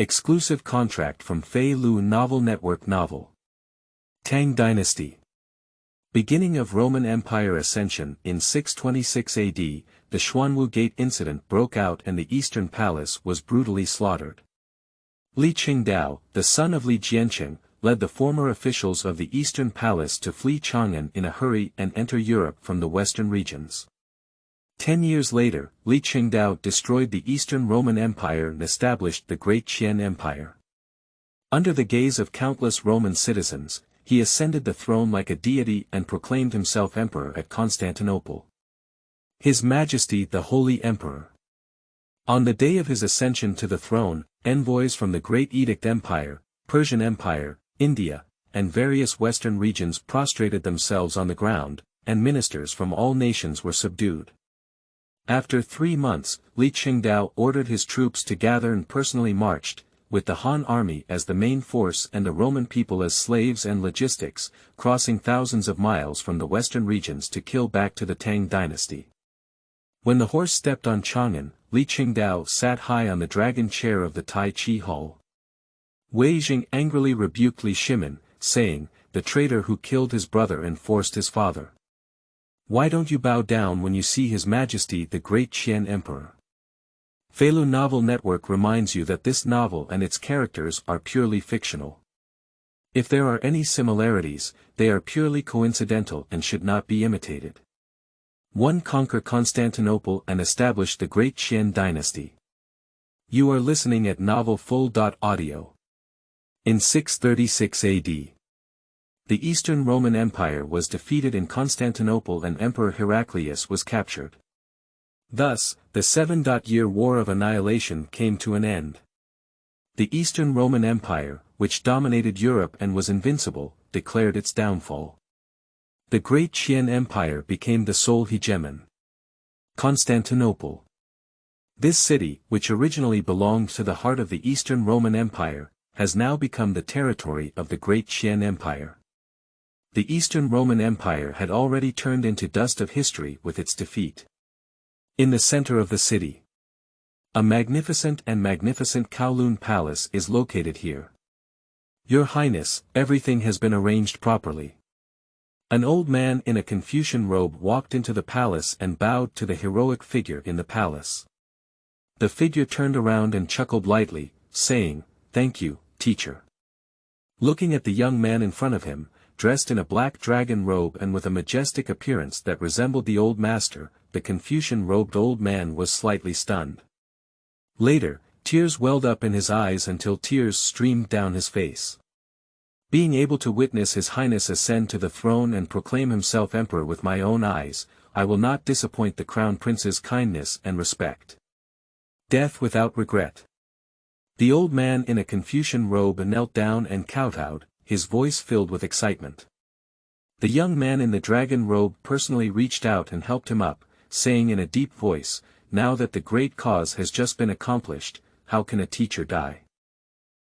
Exclusive contract from Fei Lu Novel Network Novel. Tang Dynasty. Beginning of Roman Empire Ascension. In 626 AD, the Xuanwu Gate Incident broke out and the Eastern Palace was brutally slaughtered. Li Chengdao, the son of Li Jiancheng, led the former officials of the Eastern Palace to flee Chang'an in a hurry and enter Europe from the western regions. 10 years later, Li Chengdao destroyed the Eastern Roman Empire and established the Great Qian Empire. Under the gaze of countless Roman citizens, he ascended the throne like a deity and proclaimed himself emperor at Constantinople. His Majesty the Holy Emperor. On the day of his ascension to the throne, envoys from the Great Edict Empire, Persian Empire, India, and various western regions prostrated themselves on the ground, and ministers from all nations were subdued. After 3 months, Li Chengdao ordered his troops to gather and personally marched, with the Han army as the main force and the Roman people as slaves and logistics, crossing thousands of miles from the western regions to kill back to the Tang Dynasty. When the horse stepped on Chang'an, Li Chengdao sat high on the dragon chair of the Tai Chi Hall. Wei Jing angrily rebuked Li Shimin, saying, "The traitor who killed his brother and forced his father. Why don't you bow down when you see His Majesty the Great Qian Emperor?" Fei Lu Novel Network reminds you that this novel and its characters are purely fictional. If there are any similarities, they are purely coincidental and should not be imitated. 1. Conquer Constantinople and establish the Great Qian Dynasty. You are listening at novelfull.audio. In 636 AD. The Eastern Roman Empire was defeated in Constantinople and Emperor Heraclius was captured. Thus, the 7-year War of Annihilation came to an end. The Eastern Roman Empire, which dominated Europe and was invincible, declared its downfall. The Great Qian Empire became the sole hegemon. Constantinople. This city, which originally belonged to the heart of the Eastern Roman Empire, has now become the territory of the Great Qian Empire. The Eastern Roman Empire had already turned into dust of history with its defeat. In the center of the city, a magnificent Kowloon Palace is located here. Your Highness, everything has been arranged properly. An old man in a Confucian robe walked into the palace and bowed to the heroic figure in the palace. The figure turned around and chuckled lightly, saying, "Thank you, teacher." Looking at the young man in front of him, dressed in a black dragon robe and with a majestic appearance that resembled the old master, the Confucian-robed old man was slightly stunned. Later, tears welled up in his eyes until tears streamed down his face. Being able to witness His Highness ascend to the throne and proclaim himself emperor with my own eyes, I will not disappoint the Crown Prince's kindness and respect. Death without regret. The old man in a Confucian robe knelt down and kowtowed, his voice filled with excitement. The young man in the dragon robe personally reached out and helped him up, saying in a deep voice, "Now that the great cause has just been accomplished, how can a teacher die?"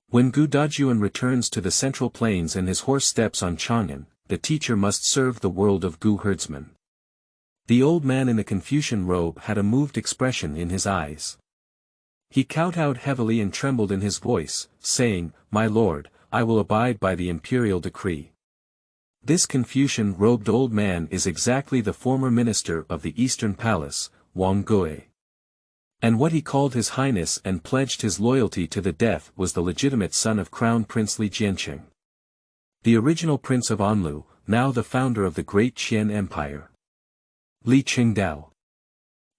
When Gu Dajuan returns to the Central Plains and his horse steps on Chang'an, the teacher must serve the world of Gu herdsmen. The old man in the Confucian robe had a moved expression in his eyes. He kowtowed heavily and trembled in his voice, saying, "My lord, I will abide by the imperial decree." This Confucian-robed old man is exactly the former minister of the Eastern Palace, Wang Gui. And what he called His Highness and pledged his loyalty to the death was the legitimate son of Crown Prince Li Jiancheng. The original Prince of Anlu, now the founder of the Great Qian Empire. Li Chengdao.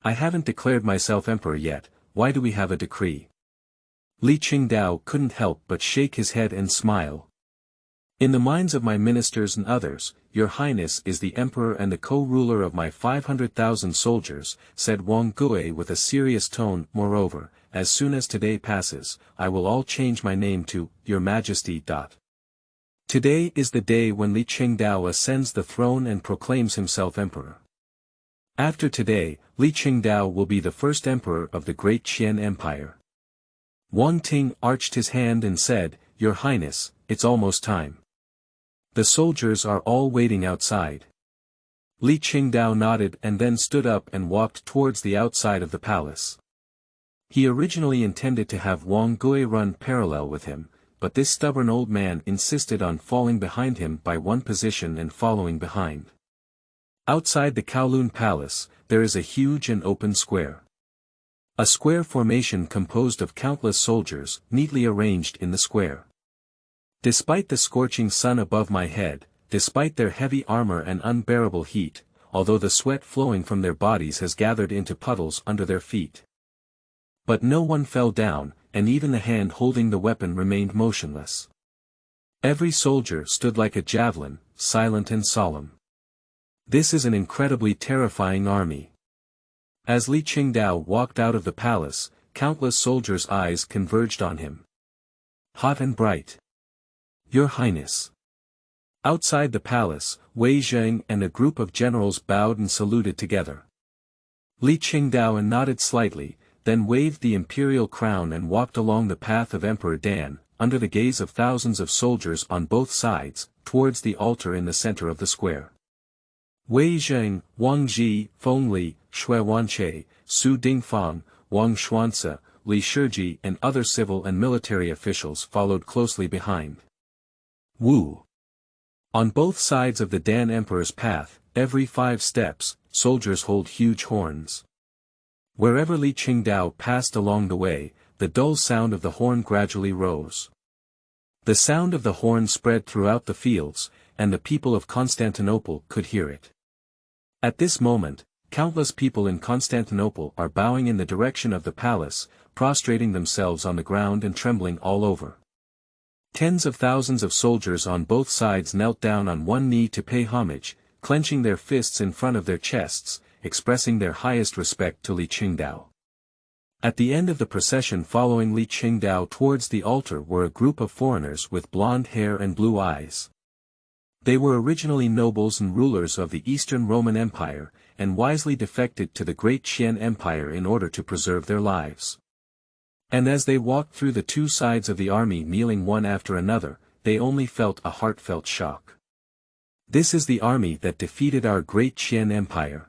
I haven't declared myself emperor yet, why do we have a decree? Li Chengdao couldn't help but shake his head and smile. In the minds of my ministers and others, Your Highness is the emperor and the co-ruler of my 500,000 soldiers, said Wang Gui with a serious tone. Moreover, as soon as today passes, I will all change my name to Your Majesty. Today is the day when Li Chengdao ascends the throne and proclaims himself emperor. After today, Li Chengdao will be the first emperor of the Great Qian Empire. Wang Ting arched his hand and said, "Your Highness, it's almost time. The soldiers are all waiting outside." Li Chengdao nodded and then stood up and walked towards the outside of the palace. He originally intended to have Wang Gui run parallel with him, but this stubborn old man insisted on falling behind him by one position and following behind. Outside the Kowloon Palace, there is a huge and open square. A square formation composed of countless soldiers, neatly arranged in the square. Despite the scorching sun above my head, despite their heavy armor and unbearable heat, although the sweat flowing from their bodies has gathered into puddles under their feet. But no one fell down, and even the hand holding the weapon remained motionless. Every soldier stood like a javelin, silent and solemn. This is an incredibly terrifying army. As Li Chengdao walked out of the palace, countless soldiers' eyes converged on him. Hot and bright. Your Highness. Outside the palace, Wei Zheng and a group of generals bowed and saluted together. Li Chengdao nodded slightly, then waved the imperial crown and walked along the path of Emperor Dan, under the gaze of thousands of soldiers on both sides, towards the altar in the center of the square. Wei Zheng, Wang Ji, Feng Li, Shui Wanche, Su Dingfang, Wang Xuanzi, Li Shiji and other civil and military officials followed closely behind. Wu. On both sides of the Dan Emperor's path, every 5 steps, soldiers hold huge horns. Wherever Li Chengdao passed along the way, the dull sound of the horn gradually rose. The sound of the horn spread throughout the fields, and the people of Constantinople could hear it. At this moment, countless people in Constantinople are bowing in the direction of the palace, prostrating themselves on the ground and trembling all over. Tens of thousands of soldiers on both sides knelt down on one knee to pay homage, clenching their fists in front of their chests, expressing their highest respect to Li Chengdao. At the end of the procession following Li Chengdao towards the altar were a group of foreigners with blonde hair and blue eyes. They were originally nobles and rulers of the Eastern Roman Empire, and wisely defected to the Great Qian Empire in order to preserve their lives. And as they walked through the 2 sides of the army kneeling one after another, they only felt a heartfelt shock. This is the army that defeated our Great Qian Empire.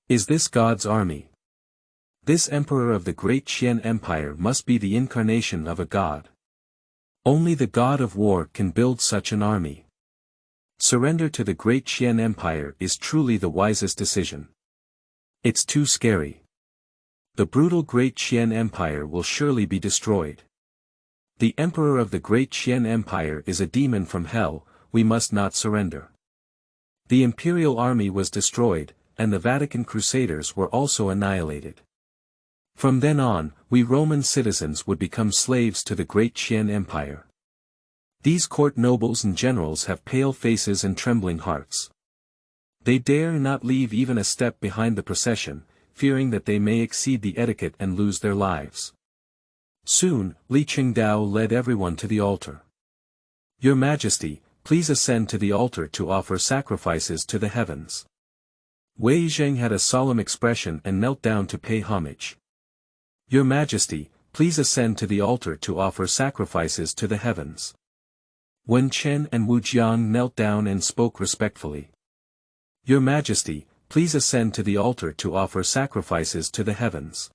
Is this God's army? This emperor of the Great Qian Empire must be the incarnation of a god. Only the god of war can build such an army. Surrender to the Great Qian Empire is truly the wisest decision. It's too scary. The brutal Great Qian Empire will surely be destroyed. The emperor of the Great Qian Empire is a demon from hell, we must not surrender. The imperial army was destroyed, and the Vatican Crusaders were also annihilated. From then on, we Roman citizens would become slaves to the Great Qian Empire. These court nobles and generals have pale faces and trembling hearts. They dare not leave even a step behind the procession, fearing that they may exceed the etiquette and lose their lives. Soon, Li Chengdao led everyone to the altar. Your Majesty, please ascend to the altar to offer sacrifices to the heavens. Wei Zheng had a solemn expression and knelt down to pay homage. Your Majesty, please ascend to the altar to offer sacrifices to the heavens. Wen Chen and Wu Jiang knelt down and spoke respectfully. Your Majesty, please ascend to the altar to offer sacrifices to the heavens.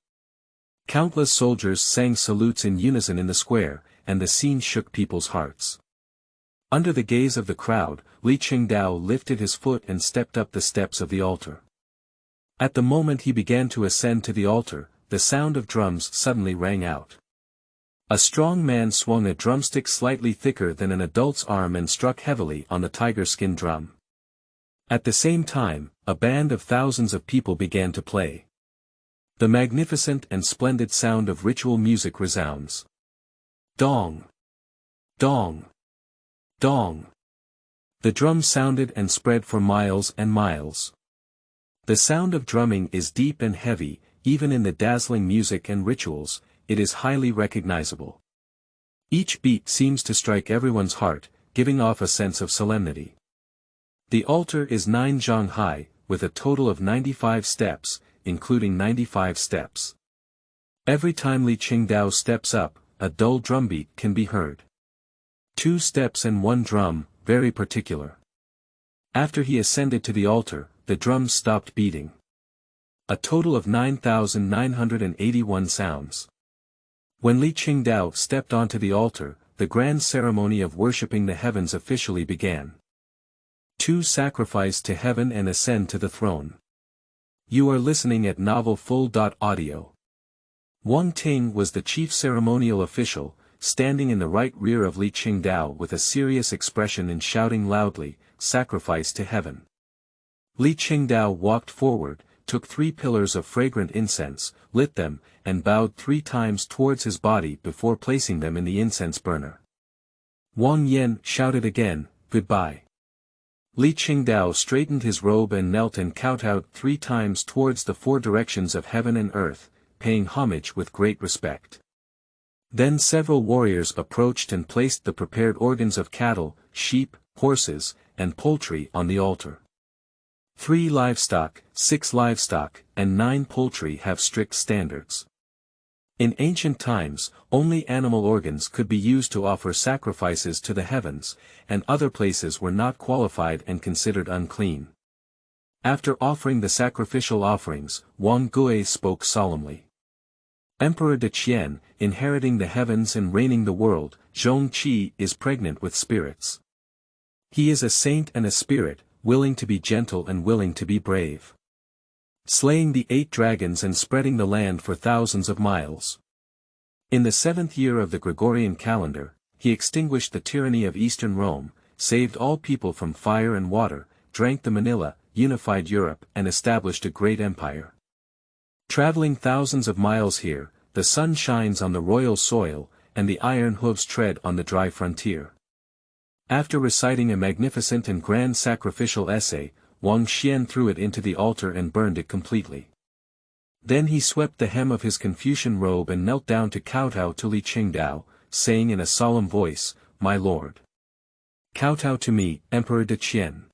Countless soldiers sang salutes in unison in the square, and the scene shook people's hearts. Under the gaze of the crowd, Li Chengdao lifted his foot and stepped up the steps of the altar. At the moment he began to ascend to the altar, the sound of drums suddenly rang out. A strong man swung a drumstick slightly thicker than an adult's arm and struck heavily on the tiger-skin drum. At the same time, a band of thousands of people began to play. The magnificent and splendid sound of ritual music resounds. Dong! Dong! Dong! The drum sounded and spread for miles and miles. The sound of drumming is deep and heavy, even in the dazzling music and rituals, it is highly recognizable. Each beat seems to strike everyone's heart, giving off a sense of solemnity. The altar is 9 zhang high, with a total of 95 steps, including 95 steps. Every time Li Chengdao steps up, a dull drumbeat can be heard. 2 steps and 1 drum, very particular. After he ascended to the altar, the drums stopped beating. A total of 9,981 sounds. When Li Chengdao stepped onto the altar, the grand ceremony of worshipping the heavens officially began. 2. Sacrifice to heaven and ascend to the throne. You are listening at Novel Full.audio. Wang Ting was the chief ceremonial official, standing in the right rear of Li Chengdao with a serious expression and shouting loudly, "Sacrifice to heaven." Li Chengdao walked forward, took 3 pillars of fragrant incense, lit them, and bowed 3 times towards his body before placing them in the incense burner. Wang Yan shouted again, "Goodbye." Li Chengdao straightened his robe and knelt and kowtowed 3 times towards the 4 directions of heaven and earth, paying homage with great respect. Then several warriors approached and placed the prepared organs of cattle, sheep, horses, and poultry on the altar. 3 livestock, 6 livestock, and 9 poultry have strict standards. In ancient times, only animal organs could be used to offer sacrifices to the heavens, and other places were not qualified and considered unclean. After offering the sacrificial offerings, Wang Gui spoke solemnly. Emperor de Qian, inheriting the heavens and reigning the world, Zhongqi is pregnant with spirits. He is a saint and a spirit, willing to be gentle and willing to be brave. Slaying the 8 dragons and spreading the land for thousands of miles. In the 7th year of the Gregorian calendar, he extinguished the tyranny of Eastern Rome, saved all people from fire and water, drank the Manila, unified Europe and established a great empire. Traveling thousands of miles here, the sun shines on the royal soil, and the iron hooves tread on the dry frontier. After reciting a magnificent and grand sacrificial essay, Wang Xian threw it into the altar and burned it completely. Then he swept the hem of his Confucian robe and knelt down to kowtow to Li Chengdao, saying in a solemn voice, "My lord. Kowtow to me, Emperor de Qian.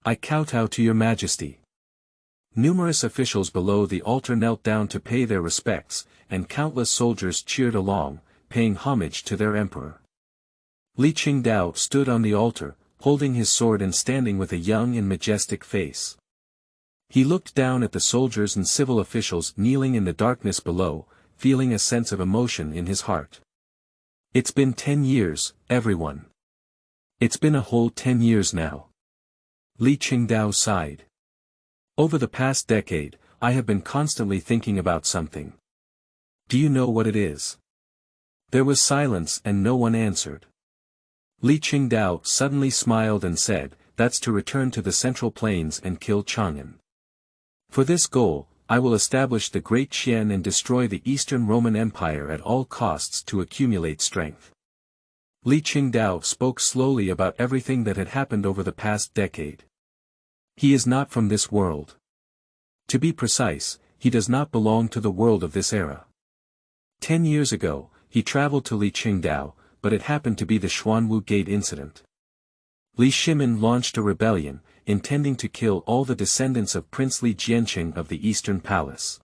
I kowtow to your majesty." Numerous officials below the altar knelt down to pay their respects, and countless soldiers cheered along, paying homage to their emperor. Li Chengdao stood on the altar, holding his sword and standing with a young and majestic face. He looked down at the soldiers and civil officials kneeling in the darkness below, feeling a sense of emotion in his heart. "It's been 10 years, everyone. It's been a whole 10 years now." Li Chengdao sighed. "Over the past decade, I have been constantly thinking about something. Do you know what it is?" There was silence and no one answered. Li Chengdao suddenly smiled and said, "That's to return to the Central Plains and kill Chang'an. For this goal, I will establish the Great Qian and destroy the Eastern Roman Empire at all costs to accumulate strength." Li Chengdao spoke slowly about everything that had happened over the past decade. He is not from this world. To be precise, he does not belong to the world of this era. 10 years ago, he traveled to Li Chengdao, but it happened to be the Xuanwu Gate Incident. Li Shimin launched a rebellion, intending to kill all the descendants of Prince Li Jiancheng of the Eastern Palace.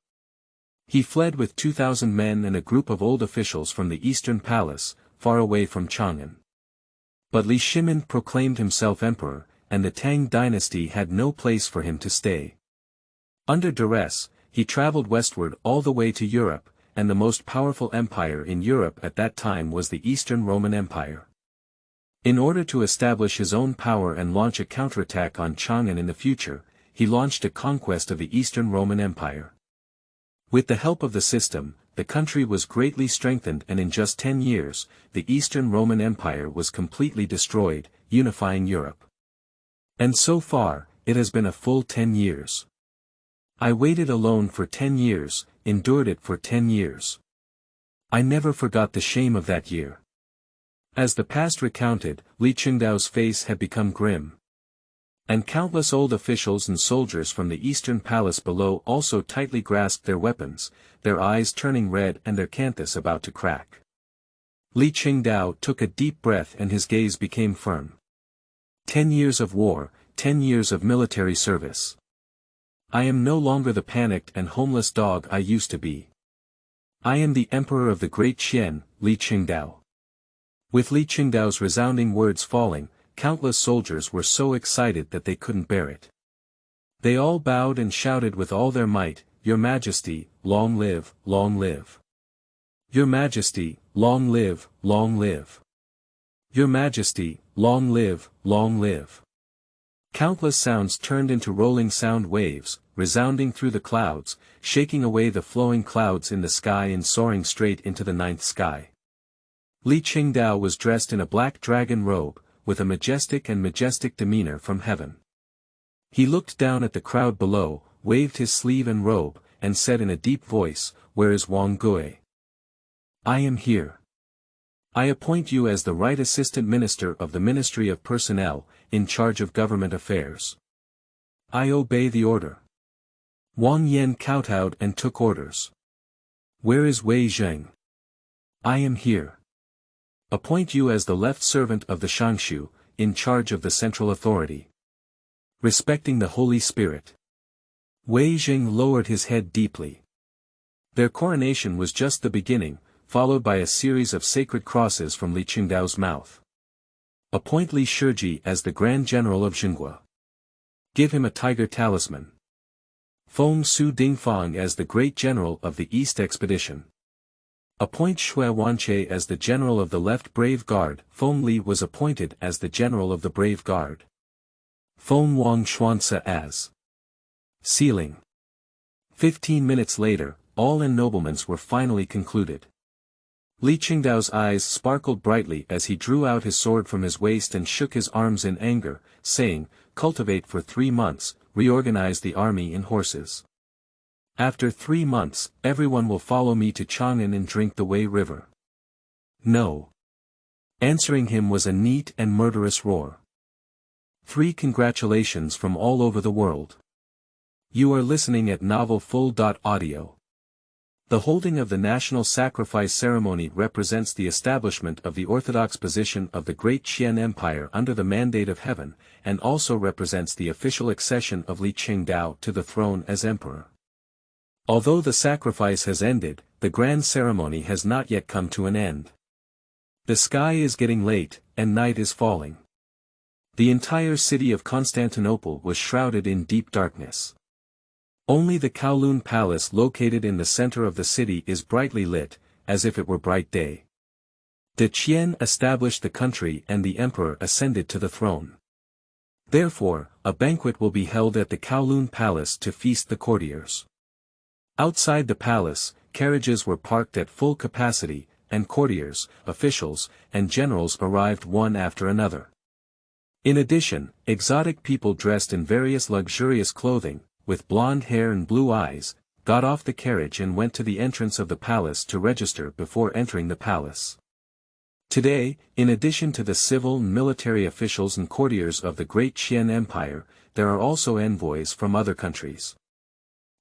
He fled with 2,000 men and a group of old officials from the Eastern Palace, far away from Chang'an. But Li Shimin proclaimed himself emperor, and the Tang Dynasty had no place for him to stay. Under duress, he traveled westward all the way to Europe, and the most powerful empire in Europe at that time was the Eastern Roman Empire. In order to establish his own power and launch a counterattack on Chang'an in the future, he launched a conquest of the Eastern Roman Empire. With the help of the system, the country was greatly strengthened and in just 10 years, the Eastern Roman Empire was completely destroyed, unifying Europe. And so far, it has been a full 10 years. I waited alone for 10 years, endured it for 10 years. I never forgot the shame of that year. As the past recounted, Li Chengdao's face had become grim. And countless old officials and soldiers from the Eastern Palace below also tightly grasped their weapons, their eyes turning red and their canthus about to crack. Li Chengdao took a deep breath and his gaze became firm. 10 years of war, 10 years of military service. I am no longer the panicked and homeless dog I used to be. I am the emperor of the Great Qian, Li Chengdao. With Li Chengdao's resounding words falling, countless soldiers were so excited that they couldn't bear it. They all bowed and shouted with all their might, "Your Majesty, long live, long live! Your Majesty, long live, long live! Your Majesty, long live, long live!" Countless sounds turned into rolling sound waves, resounding through the clouds, shaking away the flowing clouds in the sky and soaring straight into the ninth sky. Li Chengdao was dressed in a black dragon robe, with a majestic demeanor from heaven. He looked down at the crowd below, waved his sleeve and robe, and said in a deep voice, "Where is Wang Gui? I am here. I appoint you as the right assistant minister of the Ministry of Personnel, in charge of government affairs. I obey the order." Wang Yan kowtowed and took orders. "Where is Wei Zheng? I am here. Appoint you as the left servant of the Shangshu, in charge of the central authority. Respecting the Holy Spirit." Wei Zheng lowered his head deeply. Their coronation was just the beginning, followed by a series of sacred crosses from Li Chengdao's mouth. "Appoint Li Shiji as the Grand General of Xinhua. Give him a tiger talisman. Feng Su Dingfang as the Great General of the East Expedition. Appoint Shui Wanche as the General of the Left Brave Guard." Feng Li was appointed as the General of the Brave Guard. Feng Wang Xuanzi as sealing. 15 minutes later, all ennoblements were finally concluded. Li Chengdao's eyes sparkled brightly as he drew out his sword from his waist and shook his arms in anger, saying, "Cultivate for 3 months, reorganize the army in horses. After 3 months, everyone will follow me to Chang'an and drink the Wei River." "No." Answering him was a neat and murderous roar. 3 congratulations from all over the world. You are listening at novelfull.audio. The holding of the national sacrifice ceremony represents the establishment of the orthodox position of the Great Qian Empire under the mandate of heaven, and also represents the official accession of Li Chengdao to the throne as emperor. Although the sacrifice has ended, the grand ceremony has not yet come to an end. The sky is getting late, and night is falling. The entire city of Constantinople was shrouded in deep darkness. Only the Kowloon Palace located in the center of the city is brightly lit, as if it were bright day. De Qian established the country and the emperor ascended to the throne. Therefore, a banquet will be held at the Kowloon Palace to feast the courtiers. Outside the palace, carriages were parked at full capacity, and courtiers, officials, and generals arrived one after another. In addition, exotic people dressed in various luxurious clothing, with blonde hair and blue eyes, got off the carriage and went to the entrance of the palace to register before entering the palace. Today, in addition to the civil and military officials and courtiers of the Great Qian Empire, there are also envoys from other countries.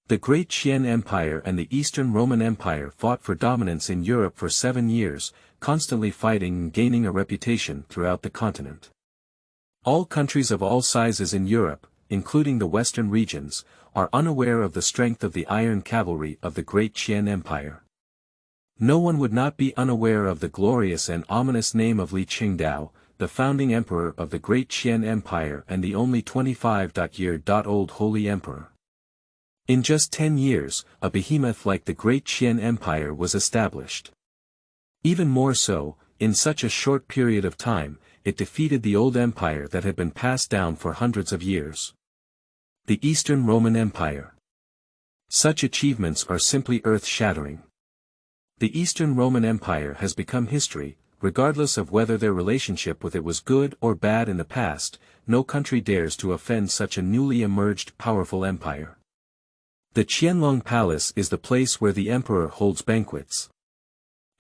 The Great Qian Empire and the Eastern Roman Empire fought for dominance in Europe for 7 years, constantly fighting and gaining a reputation throughout the continent. All countries of all sizes in Europe, including the western regions, are unaware of the strength of the iron cavalry of the Great Qian Empire. No one would not be unaware of the glorious and ominous name of Li Chengdao, the founding emperor of the Great Qian Empire and the only 25-year-old holy emperor. In just 10 years, a behemoth like the Great Qian Empire was established. Even more so, in such a short period of time, it defeated the old empire that had been passed down for hundreds of years. The Eastern Roman Empire. Such achievements are simply earth-shattering. The Eastern Roman Empire has become history, regardless of whether their relationship with it was good or bad in the past. No country dares to offend such a newly emerged powerful empire. The Qianlong Palace is the place where the emperor holds banquets.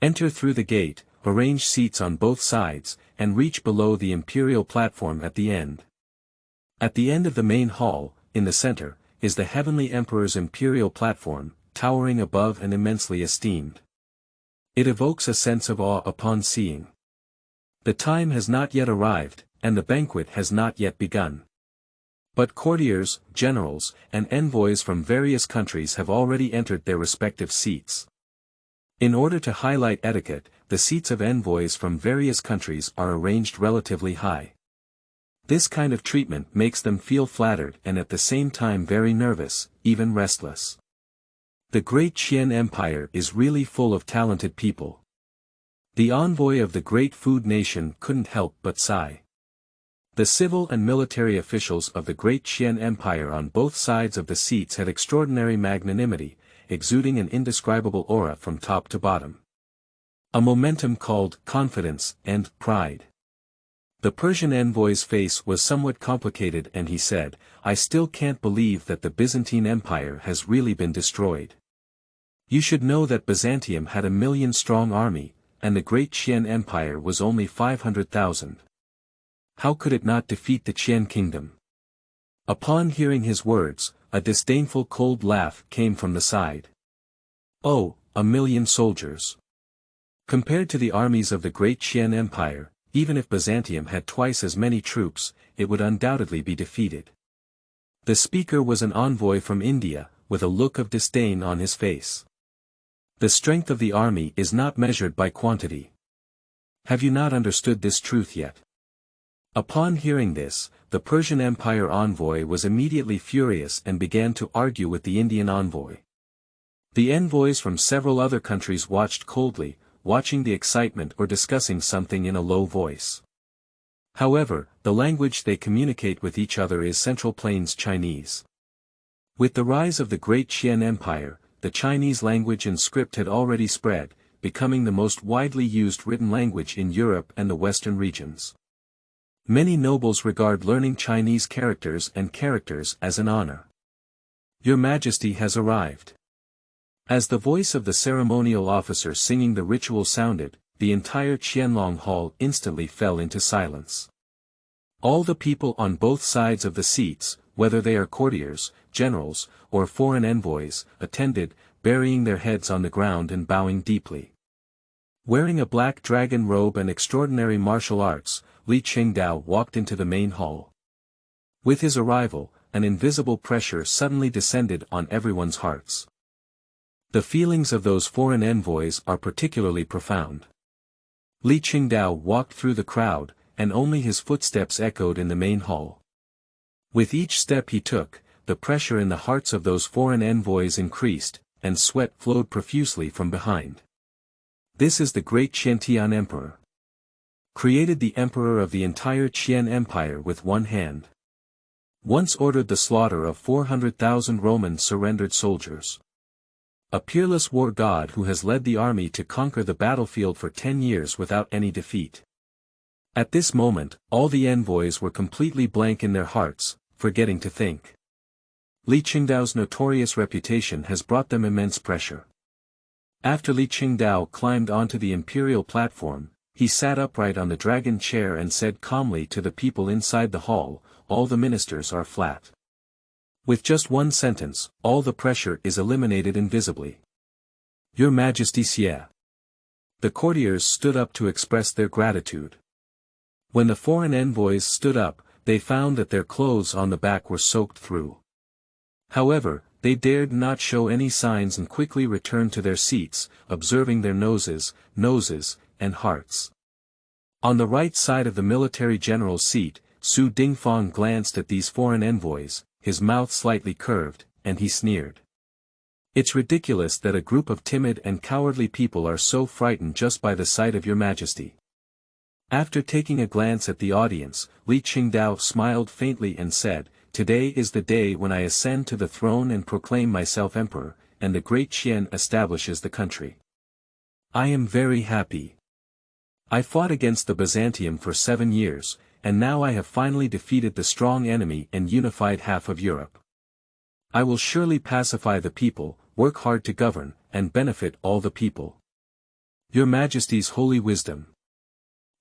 Enter through the gate, arrange seats on both sides, and reach below the imperial platform at the end. At the end of the main hall, in the center, is the heavenly emperor's imperial platform, towering above and immensely esteemed. It evokes a sense of awe upon seeing. The time has not yet arrived, and the banquet has not yet begun. But courtiers, generals, and envoys from various countries have already entered their respective seats. In order to highlight etiquette, the seats of envoys from various countries are arranged relatively high. This kind of treatment makes them feel flattered and at the same time very nervous, even restless. The Great Qian Empire is really full of talented people. The envoy of the great food nation couldn't help but sigh. The civil and military officials of the Great Qian Empire on both sides of the seats had extraordinary magnanimity, exuding an indescribable aura from top to bottom. A momentum called confidence and pride. The Persian envoy's face was somewhat complicated and he said, "I still can't believe that the Byzantine Empire has really been destroyed. You should know that Byzantium had a 1,000,000-strong army, and the Great Qian Empire was only 500,000. How could it not defeat the Qian kingdom?" Upon hearing his words, a disdainful cold laugh came from the side. "Oh, 1,000,000 soldiers. Compared to the armies of the Great Qian Empire, even if Byzantium had twice as many troops, it would undoubtedly be defeated." The speaker was an envoy from India, with a look of disdain on his face. The strength of the army is not measured by quantity. Have you not understood this truth yet? Upon hearing this, the Persian Empire envoy was immediately furious and began to argue with the Indian envoy. The envoys from several other countries watched coldly, watching the excitement or discussing something in a low voice. However, the language they communicate with each other is Central Plains Chinese. With the rise of the Great Qian Empire, the Chinese language and script had already spread, becoming the most widely used written language in Europe and the Western regions. Many nobles regard learning Chinese characters as an honor. "Your Majesty has arrived." As the voice of the ceremonial officer singing the ritual sounded, the entire Qianlong Hall instantly fell into silence. All the people on both sides of the seats, whether they are courtiers, generals, or foreign envoys, attended, burying their heads on the ground and bowing deeply. Wearing a black dragon robe and extraordinary martial arts, Li Chengdao walked into the main hall. With his arrival, an invisible pressure suddenly descended on everyone's hearts. The feelings of those foreign envoys are particularly profound. Li Chengdao walked through the crowd, and only his footsteps echoed in the main hall. With each step he took, the pressure in the hearts of those foreign envoys increased, and sweat flowed profusely from behind. This is the Great Qian Emperor. Created the emperor of the entire Qian Empire with one hand. Once ordered the slaughter of 400,000 Roman surrendered soldiers. A peerless war god who has led the army to conquer the battlefield for 10 years without any defeat. At this moment, all the envoys were completely blank in their hearts, forgetting to think. Li Chengdao's notorious reputation has brought them immense pressure. After Li Chengdao climbed onto the imperial platform, he sat upright on the dragon chair and said calmly to the people inside the hall, "All the ministers are flat." With just one sentence, all the pressure is eliminated invisibly. "Your Majesty Xie." The courtiers stood up to express their gratitude. When the foreign envoys stood up, they found that their clothes on the back were soaked through. However, they dared not show any signs and quickly returned to their seats, observing their noses, and hearts. On the right side of the military general's seat, Su Dingfang glanced at these foreign envoys, his mouth slightly curved, and he sneered. "It's ridiculous that a group of timid and cowardly people are so frightened just by the sight of your Majesty." After taking a glance at the audience, Li Chengdao smiled faintly and said, "Today is the day when I ascend to the throne and proclaim myself emperor, and the Great Qian establishes the country. I am very happy. I fought against the Byzantium for 7 years, and now I have finally defeated the strong enemy and unified half of Europe. I will surely pacify the people, work hard to govern, and benefit all the people. Your Majesty's holy wisdom."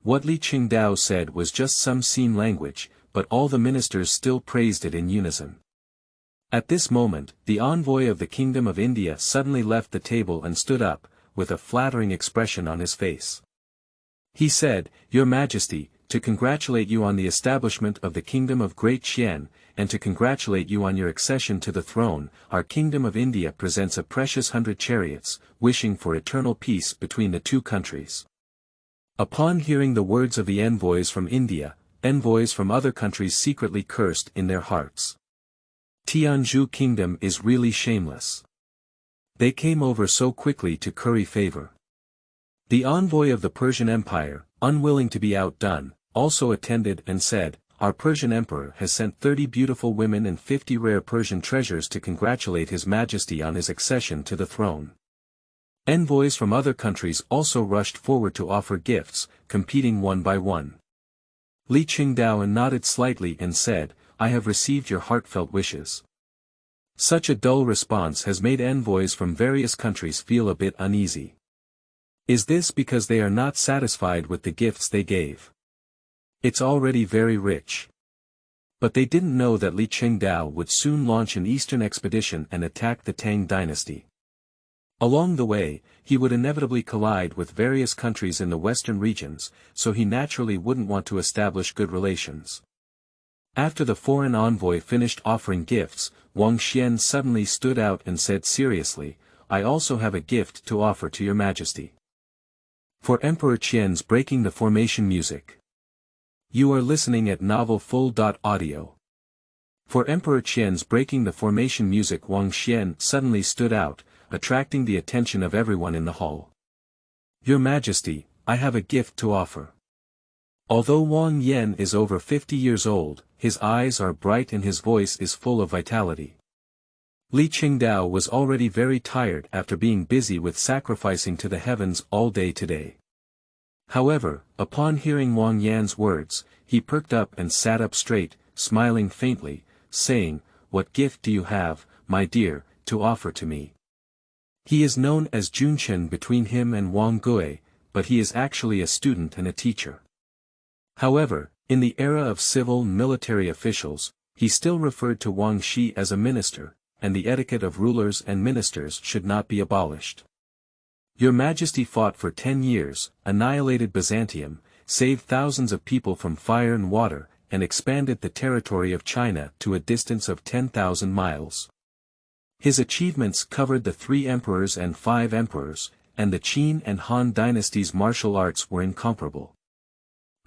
What Li Chengdao said was just some scene language, but all the ministers still praised it in unison. At this moment, the envoy of the Kingdom of India suddenly left the table and stood up, with a flattering expression on his face. He said, "Your Majesty, to congratulate you on the establishment of the Kingdom of Great Qian, and to congratulate you on your accession to the throne, our Kingdom of India presents a precious 100 chariots, wishing for eternal peace between the two countries." Upon hearing the words of the envoys from India, envoys from other countries secretly cursed in their hearts. Tianzhu kingdom is really shameless. They came over so quickly to curry favor. The envoy of the Persian Empire, unwilling to be outdone, also attended and said, "Our Persian emperor has sent 30 beautiful women and 50 rare Persian treasures to congratulate His Majesty on his accession to the throne." Envoys from other countries also rushed forward to offer gifts, competing one by one. Li Chengdao nodded slightly and said, "I have received your heartfelt wishes." Such a dull response has made envoys from various countries feel a bit uneasy. Is this because they are not satisfied with the gifts they gave? It's already very rich. But they didn't know that Li Chengdao would soon launch an eastern expedition and attack the Tang Dynasty. Along the way, he would inevitably collide with various countries in the western regions, so he naturally wouldn't want to establish good relations. After the foreign envoy finished offering gifts, Wang Xian suddenly stood out and said seriously, "I also have a gift to offer to your majesty. For Emperor Qian's breaking the formation music." You are listening at novelfull.audio. For Emperor Qian's breaking the formation music, Wang Xian suddenly stood out, attracting the attention of everyone in the hall. "Your Majesty, I have a gift to offer." Although Wang Yan is over 50 years old, his eyes are bright and his voice is full of vitality. Li Chengdao was already very tired after being busy with sacrificing to the heavens all day today. However, upon hearing Wang Yan's words, he perked up and sat up straight, smiling faintly, saying, "What gift do you have, my dear, to offer to me?" He is known as Junchen between him and Wang Gui, but he is actually a student and a teacher. However, in the era of civil and military officials, he still referred to Wang Shi as a minister, and the etiquette of rulers and ministers should not be abolished. "Your Majesty fought for 10 years, annihilated Byzantium, saved thousands of people from fire and water, and expanded the territory of China to a distance of 10,000 miles. His achievements covered the 3 emperors and 5 emperors, and the Qin and Han dynasties' martial arts were incomparable.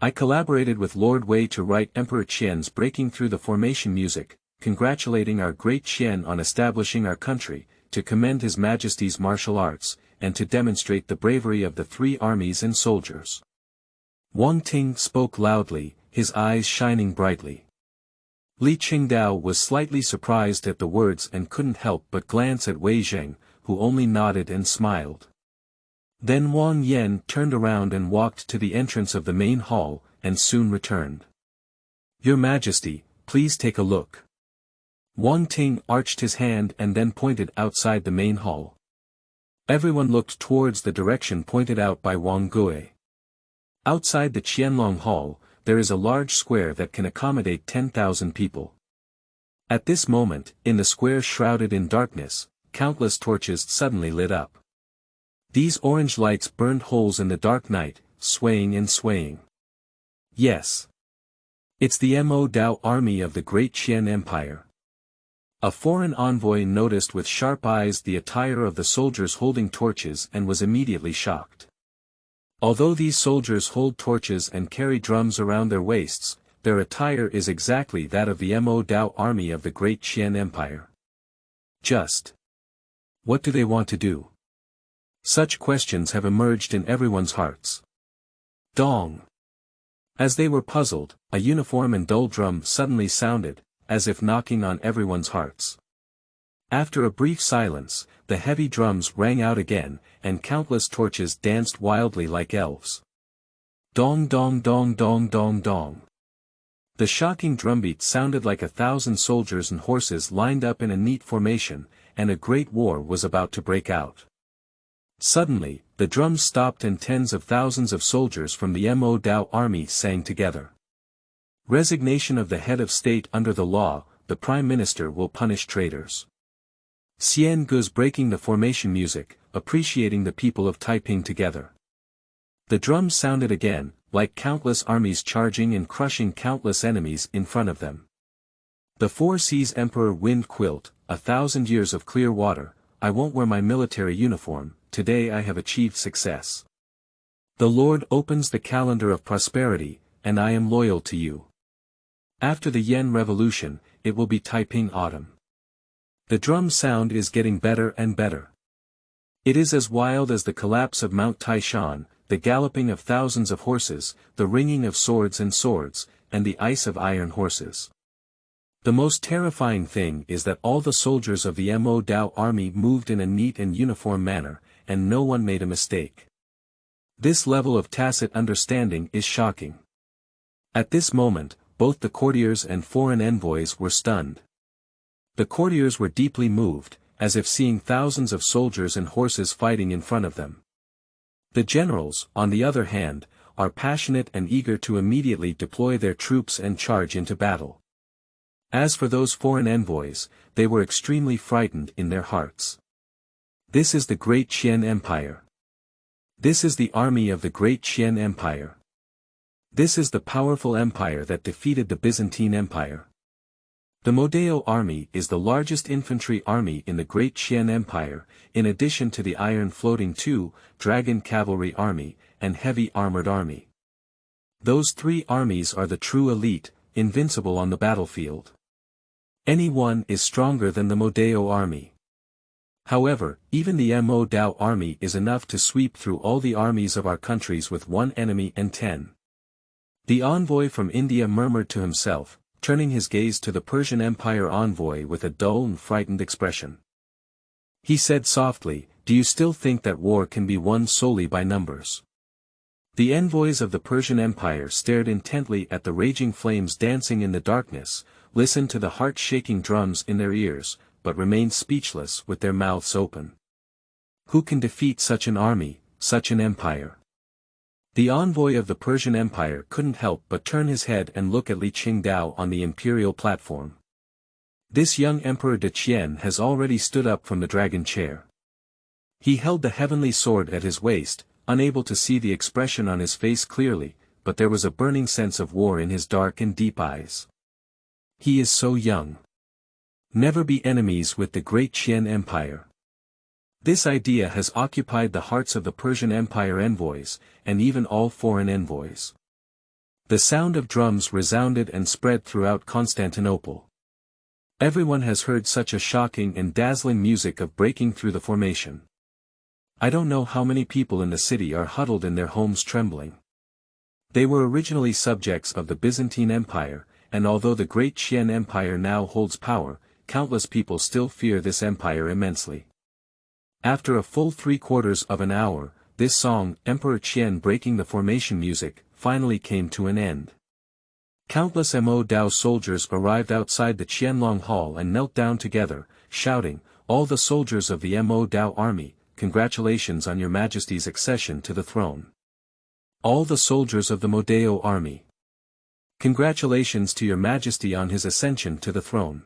I collaborated with Lord Wei to write Emperor Qian's breaking through the formation music, congratulating our Great Qian on establishing our country, to commend His Majesty's martial arts, and to demonstrate the bravery of the 3 armies and soldiers." Wang Ting spoke loudly, his eyes shining brightly. Li Chengdao was slightly surprised at the words and couldn't help but glance at Wei Zheng, who only nodded and smiled. Then Wang Yan turned around and walked to the entrance of the main hall, and soon returned. "Your Majesty, please take a look." Wang Ting arched his hand and then pointed outside the main hall. Everyone looked towards the direction pointed out by Wang Gui. Outside the Qianlong Hall, there is a large square that can accommodate 10,000 people. At this moment, in the square shrouded in darkness, countless torches suddenly lit up. These orange lights burned holes in the dark night, swaying and swaying. Yes. It's the Mo Dao army of the Great Qian Empire. A foreign envoy noticed with sharp eyes the attire of the soldiers holding torches and was immediately shocked. Although these soldiers hold torches and carry drums around their waists, their attire is exactly that of the Mo Dao army of the Great Qian Empire. Just what do they want to do? Such questions have emerged in everyone's hearts. Dong! As they were puzzled, a uniform and dull drum suddenly sounded, as if knocking on everyone's hearts. After a brief silence, the heavy drums rang out again, and countless torches danced wildly like elves. Dong dong dong dong dong dong. The shocking drumbeat sounded like 1,000 soldiers and horses lined up in a neat formation, and a great war was about to break out. Suddenly, the drums stopped and tens of thousands of soldiers from the Mo Dao army sang together. Resignation of the head of state under the law, the Prime Minister will punish traitors. Xian Gu's breaking the formation music, appreciating the people of Taiping together. The drums sounded again, like countless armies charging and crushing countless enemies in front of them. The Four Seas Emperor Wind Quilt, 1,000 years of clear water, I won't wear my military uniform, today I have achieved success. The Lord opens the calendar of prosperity, and I am loyal to you. After the Yan Revolution, it will be Taiping Autumn. The drum sound is getting better and better. It is as wild as the collapse of Mount Taishan, the galloping of thousands of horses, the ringing of swords, and the ice of iron horses. The most terrifying thing is that all the soldiers of the Mo Dao army moved in a neat and uniform manner, and no one made a mistake. This level of tacit understanding is shocking. At this moment, both the courtiers and foreign envoys were stunned. The courtiers were deeply moved, as if seeing thousands of soldiers and horses fighting in front of them. The generals, on the other hand, are passionate and eager to immediately deploy their troops and charge into battle. As for those foreign envoys, they were extremely frightened in their hearts. This is the Great Qian Empire. This is the army of the Great Qian Empire. This is the powerful empire that defeated the Byzantine Empire. The Modao army is the largest infantry army in the Great Qian Empire, in addition to the iron floating dragon cavalry army, and heavy armored army. Those three armies are the true elite, invincible on the battlefield. Any one is stronger than the Modao army. However, even the Mo Dao army is enough to sweep through all the armies of our countries with one enemy and 10. The envoy from India murmured to himself, turning his gaze to the Persian Empire envoy with a dull and frightened expression. He said softly, "Do you still think that war can be won solely by numbers?" The envoys of the Persian Empire stared intently at the raging flames dancing in the darkness, listened to the heart-shaking drums in their ears, but remained speechless with their mouths open. Who can defeat such an army, such an empire? The envoy of the Persian Empire couldn't help but turn his head and look at Li Chengdao on the imperial platform. This young Emperor de Qian has already stood up from the dragon chair. He held the heavenly sword at his waist, unable to see the expression on his face clearly, but there was a burning sense of war in his dark and deep eyes. He is so young. Never be enemies with the Great Qian Empire. This idea has occupied the hearts of the Persian Empire envoys, and even all foreign envoys. The sound of drums resounded and spread throughout Constantinople. Everyone has heard such a shocking and dazzling music of breaking through the formation. I don't know how many people in the city are huddled in their homes trembling. They were originally subjects of the Byzantine Empire, and although the Great Qian Empire now holds power, countless people still fear this empire immensely. After a full 3/4 of an hour, this song, Emperor Qian breaking the formation music, finally came to an end. Countless Mo Dao soldiers arrived outside the Qianlong Hall and knelt down together, shouting, "All the soldiers of the Mo Dao army, congratulations on your Majesty's accession to the throne. All the soldiers of the Modao army. Congratulations to your Majesty on his ascension to the throne.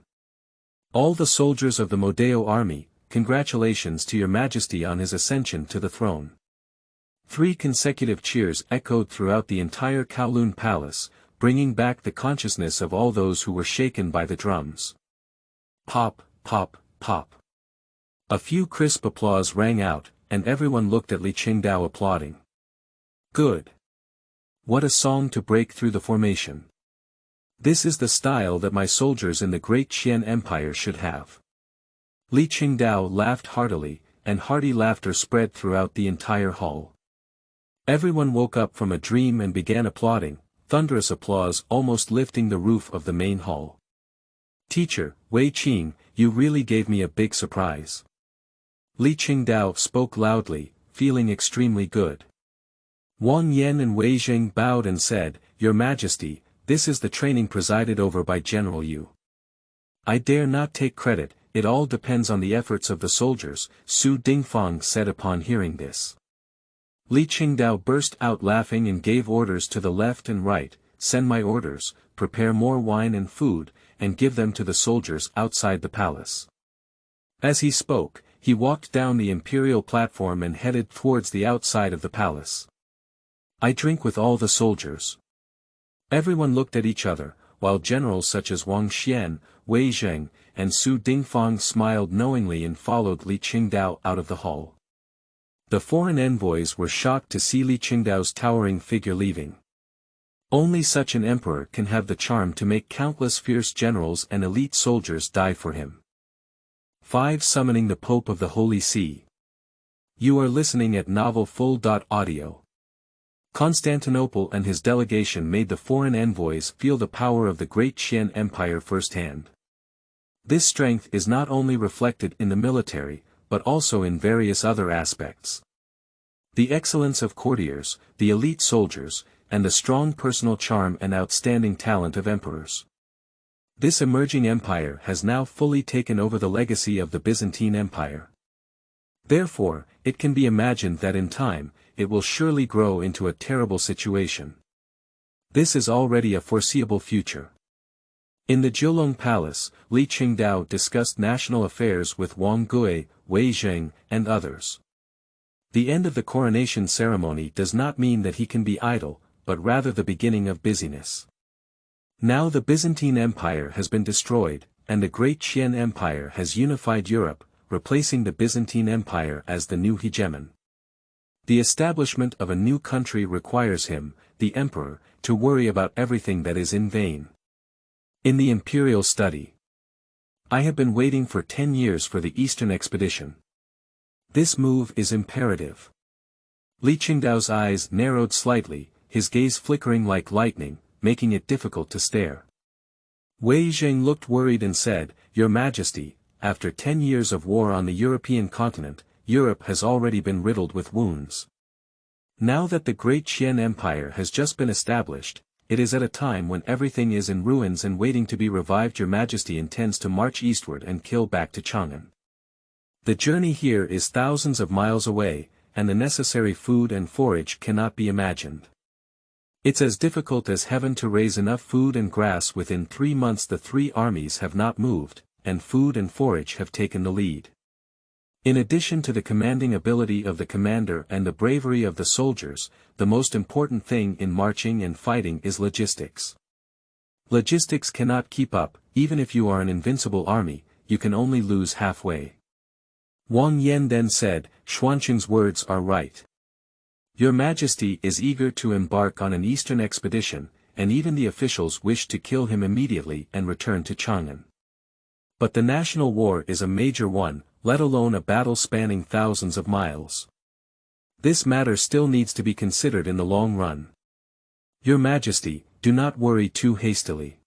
All the soldiers of the Modao army, congratulations to your Majesty on his ascension to the throne." 3 consecutive cheers echoed throughout the entire Kowloon Palace, bringing back the consciousness of all those who were shaken by the drums. Pop, pop, pop. A few crisp applause rang out, and everyone looked at Li Chengdao applauding. Good. What a song to break through the formation. This is the style that my soldiers in the Great Qian Empire should have. Li Chengdao laughed heartily, and hearty laughter spread throughout the entire hall. Everyone woke up from a dream and began applauding, thunderous applause almost lifting the roof of the main hall. Teacher, Wei Qing, you really gave me a big surprise. Li Chengdao spoke loudly, feeling extremely good. Wang Yan and Wei Zheng bowed and said, Your Majesty, this is the training presided over by General Yu. I dare not take credit, it all depends on the efforts of the soldiers, Su Dingfang said upon hearing this. Li Chengdao burst out laughing and gave orders to the left and right, send my orders, prepare more wine and food, and give them to the soldiers outside the palace. As he spoke, he walked down the imperial platform and headed towards the outside of the palace. I drink with all the soldiers. Everyone looked at each other, while generals such as Wang Xian, Wei Zheng, and Su Dingfang smiled knowingly and followed Li Chengdao out of the hall. The foreign envoys were shocked to see Li Chengdao's towering figure leaving. Only such an emperor can have the charm to make countless fierce generals and elite soldiers die for him. 5. Summoning the Pope of the Holy See. You are listening at Novel Full.audio. Constantinople and his delegation made the foreign envoys feel the power of the Great Qian Empire firsthand. This strength is not only reflected in the military, but also in various other aspects. The excellence of courtiers, the elite soldiers, and the strong personal charm and outstanding talent of emperors. This emerging empire has now fully taken over the legacy of the Byzantine Empire. Therefore, it can be imagined that in time, it will surely grow into a terrible situation. This is already a foreseeable future. In the Jiulong Palace, Li Chengdao discussed national affairs with Wang Gui, Wei Zheng, and others. The end of the coronation ceremony does not mean that he can be idle, but rather the beginning of busyness. Now the Byzantine Empire has been destroyed, and the Great Qian Empire has unified Europe, replacing the Byzantine Empire as the new hegemon. The establishment of a new country requires him, the emperor, to worry about everything that is in vain. In the imperial study. I have been waiting for 10 years for the Eastern expedition. This move is imperative. Li Chengdao's eyes narrowed slightly, his gaze flickering like lightning, making it difficult to stare. Wei Zheng looked worried and said, "Your Majesty, after 10 years of war on the European continent, Europe has already been riddled with wounds. Now that the Great Qian Empire has just been established, it is at a time when everything is in ruins and waiting to be revived. Your Majesty intends to march eastward and kill back to Chang'an. The journey here is thousands of miles away, and the necessary food and forage cannot be imagined. It's as difficult as heaven to raise enough food and grass within 3 months. The 3 armies have not moved, and food and forage have taken the lead. In addition to the commanding ability of the commander and the bravery of the soldiers, the most important thing in marching and fighting is logistics. Logistics cannot keep up. Even if you are an invincible army, you can only lose halfway." Wang Yan then said, "Xuancheng's words are right. Your Majesty is eager to embark on an eastern expedition, and even the officials wish to kill him immediately and return to Chang'an. But the national war is a major one, let alone a battle spanning thousands of miles. This matter still needs to be considered in the long run. Your Majesty, do not worry too hastily."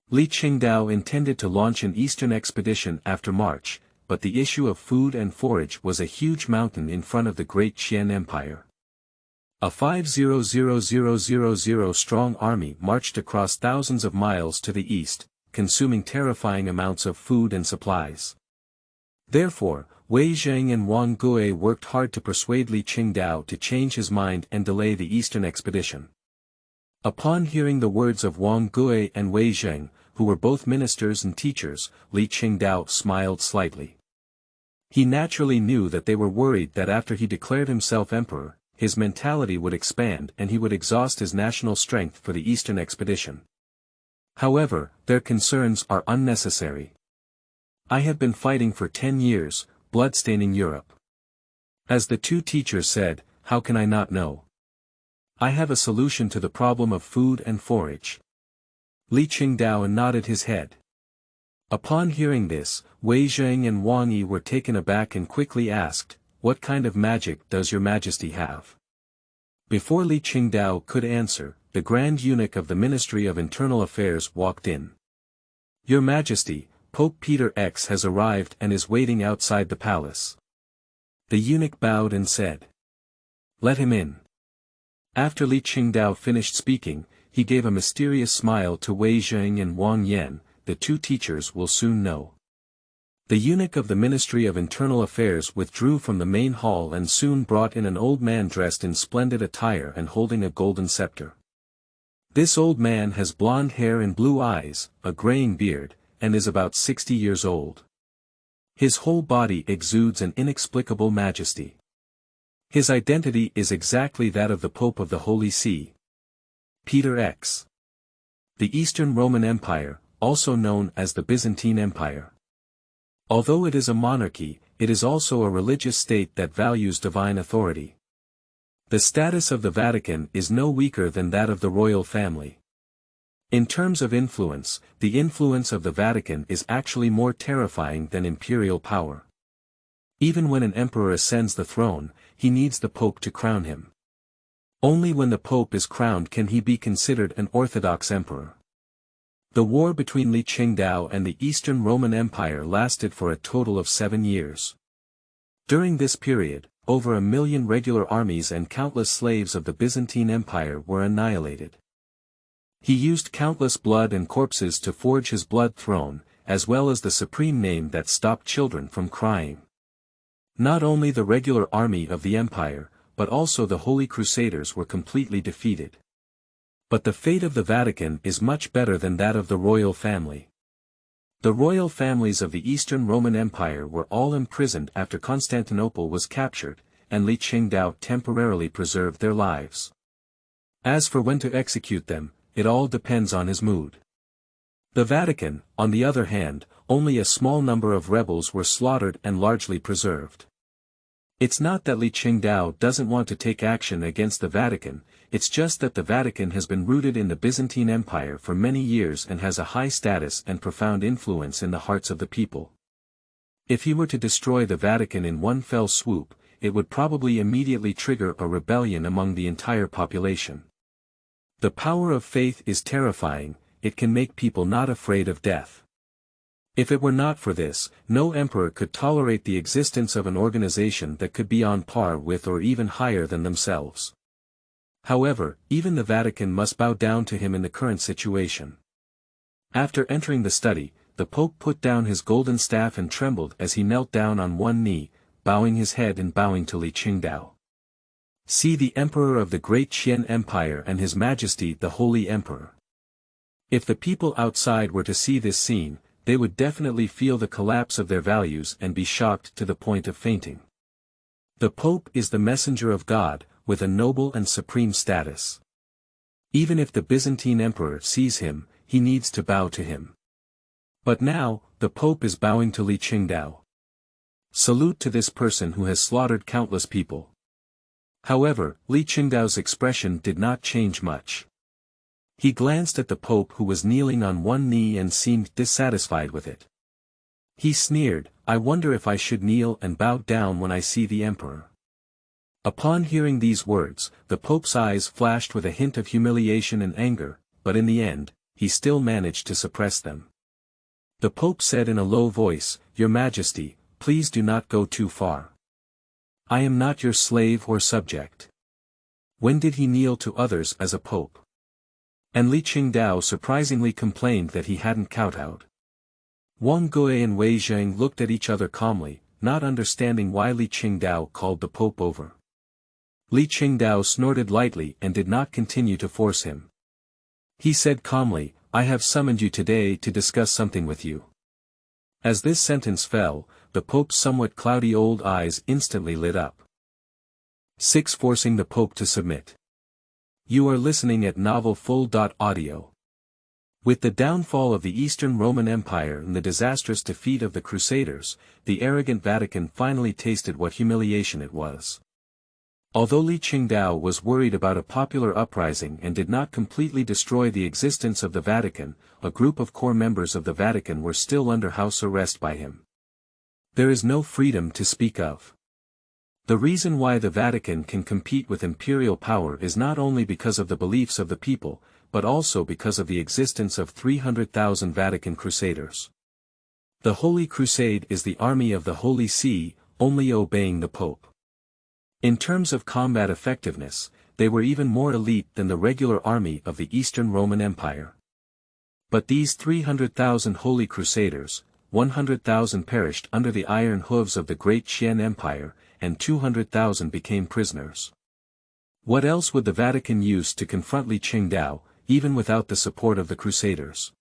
Li Chengdao intended to launch an eastern expedition after March, but the issue of food and forage was a huge mountain in front of the Great Qian Empire. A 500,000 strong army marched across thousands of miles to the east, consuming terrifying amounts of food and supplies. Therefore, Wei Zheng and Wang Gui worked hard to persuade Li Chengdao to change his mind and delay the eastern expedition. Upon hearing the words of Wang Gui and Wei Zheng, who were both ministers and teachers, Li Chengdao smiled slightly. He naturally knew that they were worried that after he declared himself emperor, his mentality would expand and he would exhaust his national strength for the eastern expedition. However, their concerns are unnecessary. I have been fighting for 10 years, bloodstaining Europe. As the 2 teachers said, how can I not know? I have a solution to the problem of food and forage. Li Chengdao nodded his head. Upon hearing this, Wei Zheng and Wang Yi were taken aback and quickly asked, "What kind of magic does your Majesty have?" Before Li Chengdao could answer, the Grand Eunuch of the Ministry of Internal Affairs walked in. "Your Majesty, Pope Peter X has arrived and is waiting outside the palace." The eunuch bowed and said, "Let him in." After Li Chengdao finished speaking, he gave a mysterious smile to Wei Zheng and Wang Yan. "The 2 teachers will soon know." The eunuch of the Ministry of Internal Affairs withdrew from the main hall and soon brought in an old man dressed in splendid attire and holding a golden scepter. This old man has blonde hair and blue eyes, a graying beard, and is about 60 years old. His whole body exudes an inexplicable majesty. His identity is exactly that of the Pope of the Holy See, Peter X. The Eastern Roman Empire, also known as the Byzantine Empire. Although it is a monarchy, it is also a religious state that values divine authority. The status of the Vatican is no weaker than that of the royal family. In terms of influence, the influence of the Vatican is actually more terrifying than imperial power. Even when an emperor ascends the throne, he needs the Pope to crown him. Only when the Pope is crowned can he be considered an Orthodox emperor. The war between Li Chengdao and the Eastern Roman Empire lasted for a total of 7 years. During this period, over 1 million regular armies and countless slaves of the Byzantine Empire were annihilated. He used countless blood and corpses to forge his blood throne, as well as the supreme name that stopped children from crying. Not only the regular army of the empire, but also the Holy Crusaders were completely defeated. But the fate of the Vatican is much better than that of the royal family. The royal families of the Eastern Roman Empire were all imprisoned after Constantinople was captured, and Li Chengdao temporarily preserved their lives. As for when to execute them, it all depends on his mood. The Vatican, on the other hand, only a small number of rebels were slaughtered and largely preserved. It's not that Li Chengdao doesn't want to take action against the Vatican, it's just that the Vatican has been rooted in the Byzantine Empire for many years and has a high status and profound influence in the hearts of the people. If he were to destroy the Vatican in one fell swoop, it would probably immediately trigger a rebellion among the entire population. The power of faith is terrifying, it can make people not afraid of death. If it were not for this, no emperor could tolerate the existence of an organization that could be on par with or even higher than themselves. However, even the Vatican must bow down to him in the current situation. After entering the study, the Pope put down his golden staff and trembled as he knelt down on one knee, bowing his head and bowing to Li Chengdao. See the Emperor of the Great Qian Empire and His Majesty the Holy Emperor. If the people outside were to see this scene, they would definitely feel the collapse of their values and be shocked to the point of fainting. The Pope is the messenger of God, with a noble and supreme status. Even if the Byzantine Emperor sees him, he needs to bow to him. But now, the Pope is bowing to Li Chengdao. Salute to this person who has slaughtered countless people. However, Li Chengdao's expression did not change much. He glanced at the Pope who was kneeling on one knee and seemed dissatisfied with it. He sneered, "I wonder if I should kneel and bow down when I see the Emperor." Upon hearing these words, the Pope's eyes flashed with a hint of humiliation and anger, but in the end, he still managed to suppress them. The Pope said in a low voice, "Your Majesty, please do not go too far. I am not your slave or subject." When did he kneel to others as a Pope? And Li Chengdao surprisingly complained that he hadn't kowtowed. Wang Gui and Wei Zheng looked at each other calmly, not understanding why Li Chengdao called the Pope over. Li Chengdao snorted lightly and did not continue to force him. He said calmly, "I have summoned you today to discuss something with you." As this sentence fell, the Pope's somewhat cloudy old eyes instantly lit up. 6. Forcing the Pope to submit. You are listening at novelfull.audio. With the downfall of the Eastern Roman Empire and the disastrous defeat of the Crusaders, the arrogant Vatican finally tasted what humiliation it was. Although Li Chengdao was worried about a popular uprising and did not completely destroy the existence of the Vatican, a group of core members of the Vatican were still under house arrest by him. There is no freedom to speak of. The reason why the Vatican can compete with imperial power is not only because of the beliefs of the people, but also because of the existence of 300,000 Vatican Crusaders. The Holy Crusade is the army of the Holy See, only obeying the Pope. In terms of combat effectiveness, they were even more elite than the regular army of the Eastern Roman Empire. But these 300,000 Holy Crusaders, 100,000 perished under the iron hooves of the Great Qian Empire, and 200,000 became prisoners. What else would the Vatican use to confront Li Chengdao, even without the support of the Crusaders?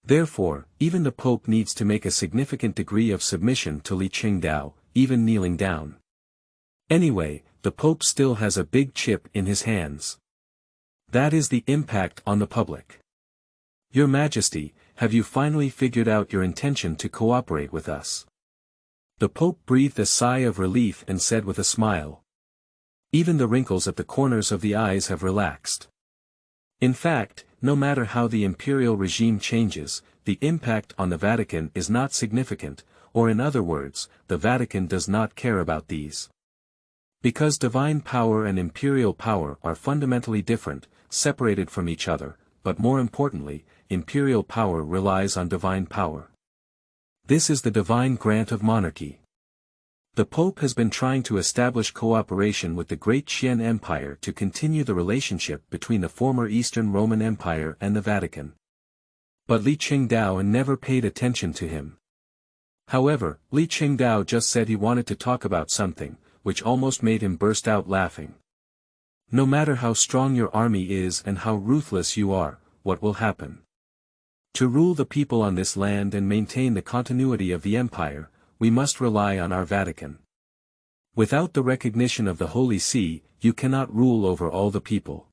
Therefore, even the Pope needs to make a significant degree of submission to Li Chengdao, even kneeling down. Anyway, the Pope still has a big chip in his hands. That is the impact on the public. Your Majesty, have you finally figured out your intention to cooperate with us? The Pope breathed a sigh of relief and said with a smile. Even the wrinkles at the corners of the eyes have relaxed. In fact, no matter how the imperial regime changes, the impact on the Vatican is not significant, or in other words, the Vatican does not care about these. Because divine power and imperial power are fundamentally different, separated from each other, but more importantly, imperial power relies on divine power. This is the divine grant of monarchy. The Pope has been trying to establish cooperation with the Great Qian Empire to continue the relationship between the former Eastern Roman Empire and the Vatican. But Li Chengdao never paid attention to him. However, Li Chengdao just said he wanted to talk about something, which almost made him burst out laughing. No matter how strong your army is and how ruthless you are, what will happen? To rule the people on this land and maintain the continuity of the empire, we must rely on our Vatican. Without the recognition of the Holy See, you cannot rule over all the people.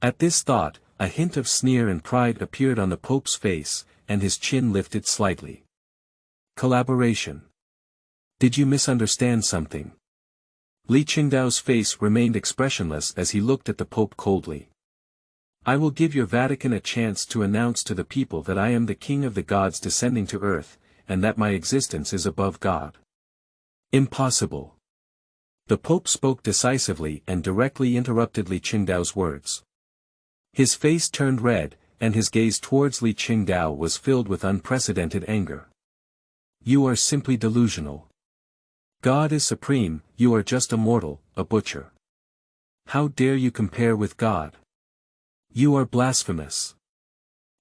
At this thought, a hint of sneer and pride appeared on the Pope's face, and his chin lifted slightly. Collaboration. Did you misunderstand something? Li Chengdao's face remained expressionless as he looked at the Pope coldly. I will give your Vatican a chance to announce to the people that I am the king of the gods descending to earth, and that my existence is above God. Impossible. The Pope spoke decisively and directly interrupted Li Chengdao's words. His face turned red, and his gaze towards Li Chengdao was filled with unprecedented anger. You are simply delusional. God is supreme, you are just a mortal, a butcher. How dare you compare with God? You are blasphemous.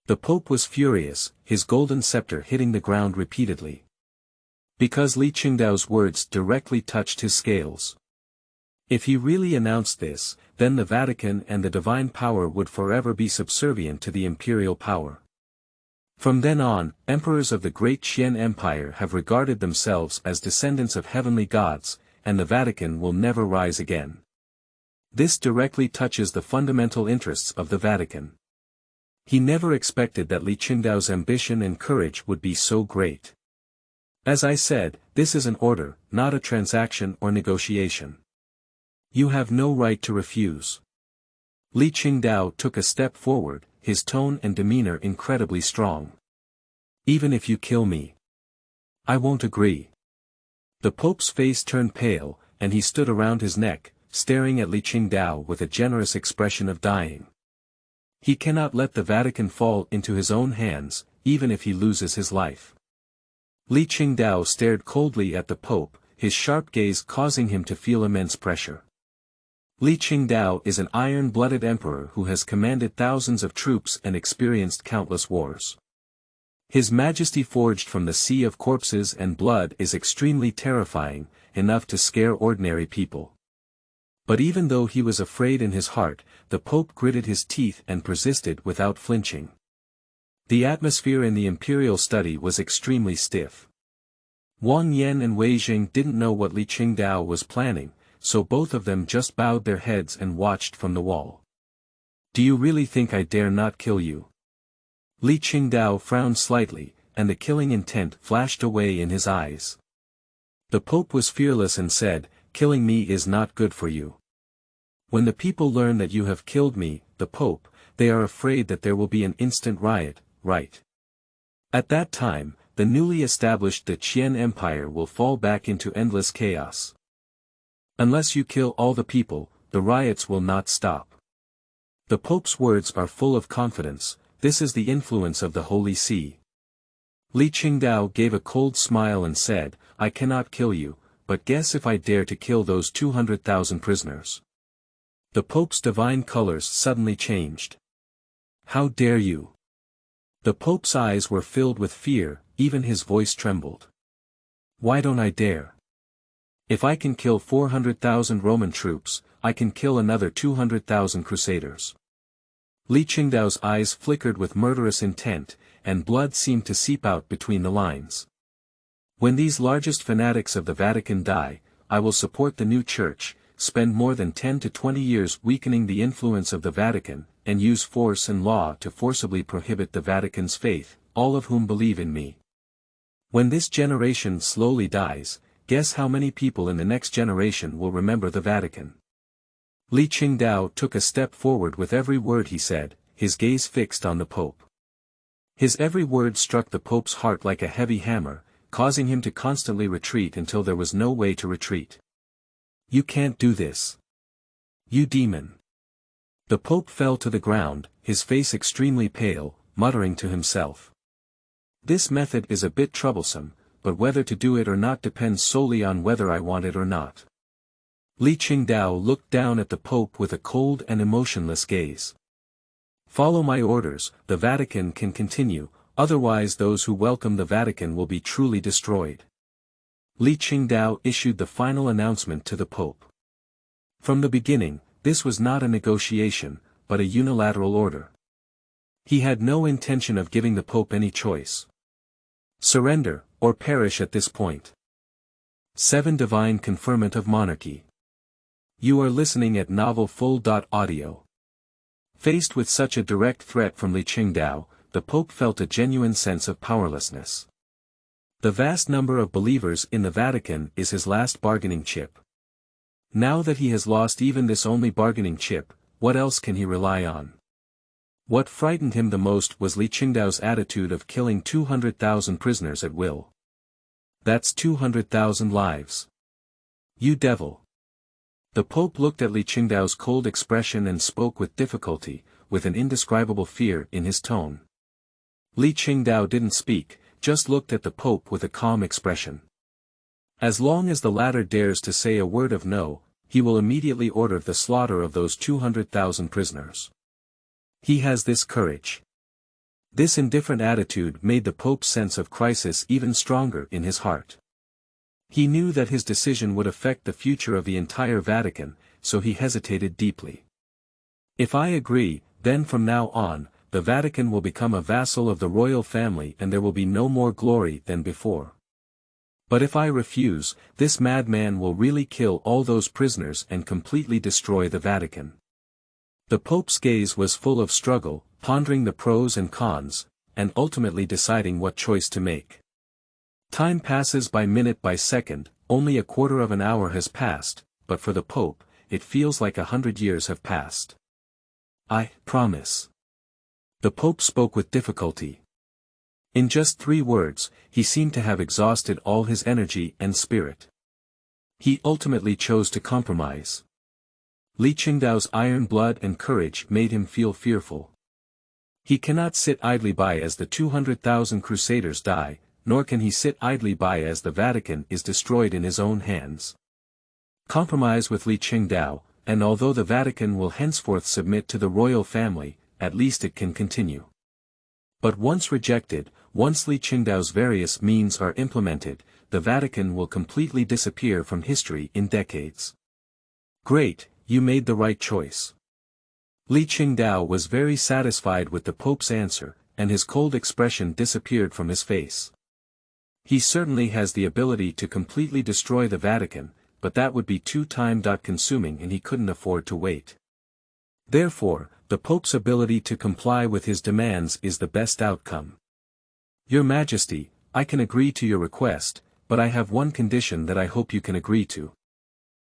The Pope was furious, his golden scepter hitting the ground repeatedly. Because Li Chengdao's words directly touched his scales. If he really announced this, then the Vatican and the divine power would forever be subservient to the imperial power. From then on, emperors of the Great Qian Empire have regarded themselves as descendants of heavenly gods, and the Vatican will never rise again. This directly touches the fundamental interests of the Vatican. He never expected that Li Chengdao's ambition and courage would be so great. As I said, this is an order, not a transaction or negotiation. You have no right to refuse. Li Chengdao took a step forward, his tone and demeanor incredibly strong. Even if you kill me, I won't agree. The Pope's face turned pale, and he stood around his neck, staring at Li Chengdao with a generous expression of dying. He cannot let the Vatican fall into his own hands, even if he loses his life. Li Chengdao stared coldly at the Pope, his sharp gaze causing him to feel immense pressure. Li Chengdao is an iron-blooded emperor who has commanded thousands of troops and experienced countless wars. His majesty forged from the sea of corpses and blood is extremely terrifying, enough to scare ordinary people. But even though he was afraid in his heart, the Pope gritted his teeth and persisted without flinching. The atmosphere in the imperial study was extremely stiff. Wang Yan and Wei Jing didn't know what Li Chengdao was planning, so both of them just bowed their heads and watched from the wall. Do you really think I dare not kill you? Li Chengdao frowned slightly, and the killing intent flashed away in his eyes. The Pope was fearless and said, killing me is not good for you. When the people learn that you have killed me, the Pope, they are afraid that there will be an instant riot, right? At that time, the newly established Qian Empire will fall back into endless chaos. Unless you kill all the people, the riots will not stop. The Pope's words are full of confidence, this is the influence of the Holy See. Li Chengdao gave a cold smile and said, I cannot kill you, but guess if I dare to kill those 200,000 prisoners. The Pope's divine colors suddenly changed. How dare you? The Pope's eyes were filled with fear, even his voice trembled. Why don't I dare? If I can kill 400,000 Roman troops, I can kill another 200,000 crusaders. Li Chengdao's eyes flickered with murderous intent, and blood seemed to seep out between the lines. When these largest fanatics of the Vatican die, I will support the new church, spend more than 10 to 20 years weakening the influence of the Vatican, and use force and law to forcibly prohibit the Vatican's faith, all of whom believe in me. When this generation slowly dies, guess how many people in the next generation will remember the Vatican? Li Chengdao took a step forward with every word he said, his gaze fixed on the Pope. His every word struck the Pope's heart like a heavy hammer, causing him to constantly retreat until there was no way to retreat. "You can't do this. You demon." The Pope fell to the ground, his face extremely pale, muttering to himself. "This method is a bit troublesome, but whether to do it or not depends solely on whether I want it or not." Li Chengdao looked down at the Pope with a cold and emotionless gaze. "Follow my orders, the Vatican can continue, otherwise those who welcome the Vatican will be truly destroyed." Li Chengdao issued the final announcement to the Pope. From the beginning, this was not a negotiation, but a unilateral order. He had no intention of giving the Pope any choice. Surrender, or perish at this point. 7 Divine Conferment of Monarchy. You are listening at novelfull.audio. Faced with such a direct threat from Li Chengdao, the Pope felt a genuine sense of powerlessness. The vast number of believers in the Vatican is his last bargaining chip. Now that he has lost even this only bargaining chip, what else can he rely on? What frightened him the most was Li Chengdao's attitude of killing 200,000 prisoners at will. That's 200,000 lives. You devil. The Pope looked at Li Chengdao's cold expression and spoke with difficulty, with an indescribable fear in his tone. Li Chengdao didn't speak, just looked at the Pope with a calm expression. As long as the latter dares to say a word of no, he will immediately order the slaughter of those 200,000 prisoners. He has this courage. This indifferent attitude made the Pope's sense of crisis even stronger in his heart. He knew that his decision would affect the future of the entire Vatican, so he hesitated deeply. If I agree, then from now on, the Vatican will become a vassal of the royal family and there will be no more glory than before. But if I refuse, this madman will really kill all those prisoners and completely destroy the Vatican. The Pope's gaze was full of struggle, pondering the pros and cons, and ultimately deciding what choice to make. Time passes by minute by second, only a quarter of an hour has passed, but for the Pope, it feels like 100 years have passed. "I promise." The Pope spoke with difficulty. In just 3 words, he seemed to have exhausted all his energy and spirit. He ultimately chose to compromise. Li Chengdao's iron blood and courage made him feel fearful. He cannot sit idly by as the 200,000 crusaders die, nor can he sit idly by as the Vatican is destroyed in his own hands. Compromise with Li Chengdao, and although the Vatican will henceforth submit to the royal family, at least it can continue. But once rejected, once Li Chengdao's various means are implemented, the Vatican will completely disappear from history in decades. Great, you made the right choice. Li Chengdao was very satisfied with the Pope's answer, and his cold expression disappeared from his face. He certainly has the ability to completely destroy the Vatican, but that would be too time-consuming and he couldn't afford to wait. Therefore, the Pope's ability to comply with his demands is the best outcome. Your Majesty, I can agree to your request, but I have one condition that I hope you can agree to.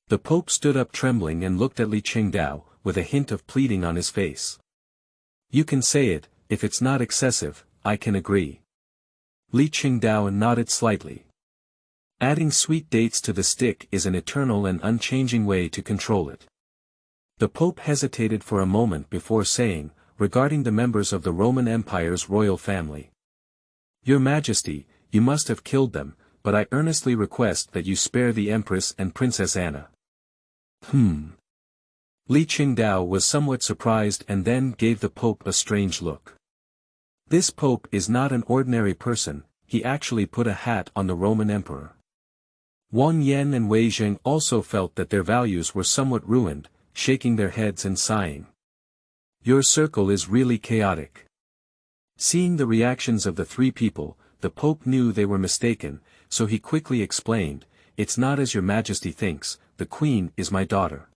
The Pope stood up trembling and looked at Li Chengdao, with a hint of pleading on his face. You can say it, if it's not excessive, I can agree. Li Chengdao nodded slightly. Adding sweet dates to the stick is an eternal and unchanging way to control it. The Pope hesitated for a moment before saying, regarding the members of the Roman Empire's royal family. Your Majesty, you must have killed them, but I earnestly request that you spare the Empress and Princess Anna. Li Chengdao was somewhat surprised and then gave the Pope a strange look. This Pope is not an ordinary person, he actually put a hat on the Roman Emperor. Wang Yan and Wei Zheng also felt that their values were somewhat ruined, shaking their heads and sighing. Your circle is really chaotic. Seeing the reactions of the 3 people, the Pope knew they were mistaken, so he quickly explained, it's not as your Majesty thinks, the Queen is my daughter.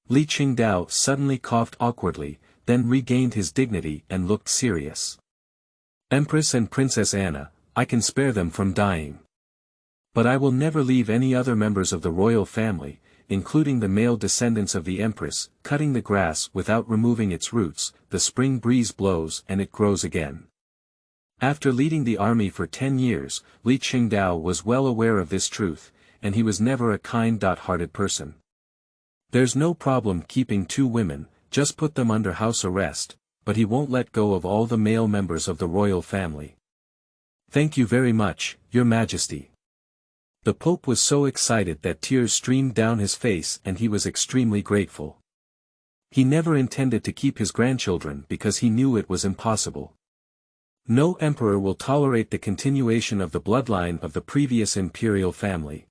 Li Chengdao suddenly coughed awkwardly, then regained his dignity and looked serious. Empress and Princess Anna, I can spare them from dying. But I will never leave any other members of the royal family, including the male descendants of the Empress, cutting the grass without removing its roots, the spring breeze blows and it grows again. After leading the army for 10 years, Li Chengdao was well aware of this truth, and he was never a kind-hearted person. There's no problem keeping 2 women, just put them under house arrest, but he won't let go of all the male members of the royal family. Thank you very much, Your Majesty. The Pope was so excited that tears streamed down his face and he was extremely grateful. He never intended to keep his grandchildren because he knew it was impossible. No emperor will tolerate the continuation of the bloodline of the previous imperial family.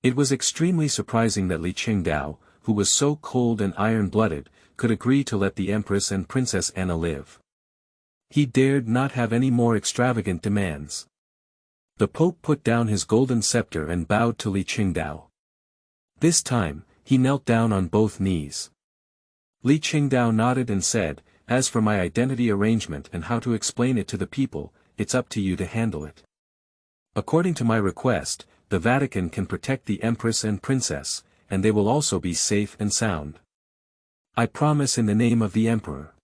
It was extremely surprising that Li Chengdao, who was so cold and iron-blooded, could agree to let the Empress and Princess Anna live. He dared not have any more extravagant demands. The Pope put down his golden scepter and bowed to Li Chengdao. This time, he knelt down on both knees. Li Chengdao nodded and said, "As for my identity arrangement and how to explain it to the people, it's up to you to handle it. According to my request, the Vatican can protect the Empress and Princess, and they will also be safe and sound. I promise in the name of the Emperor."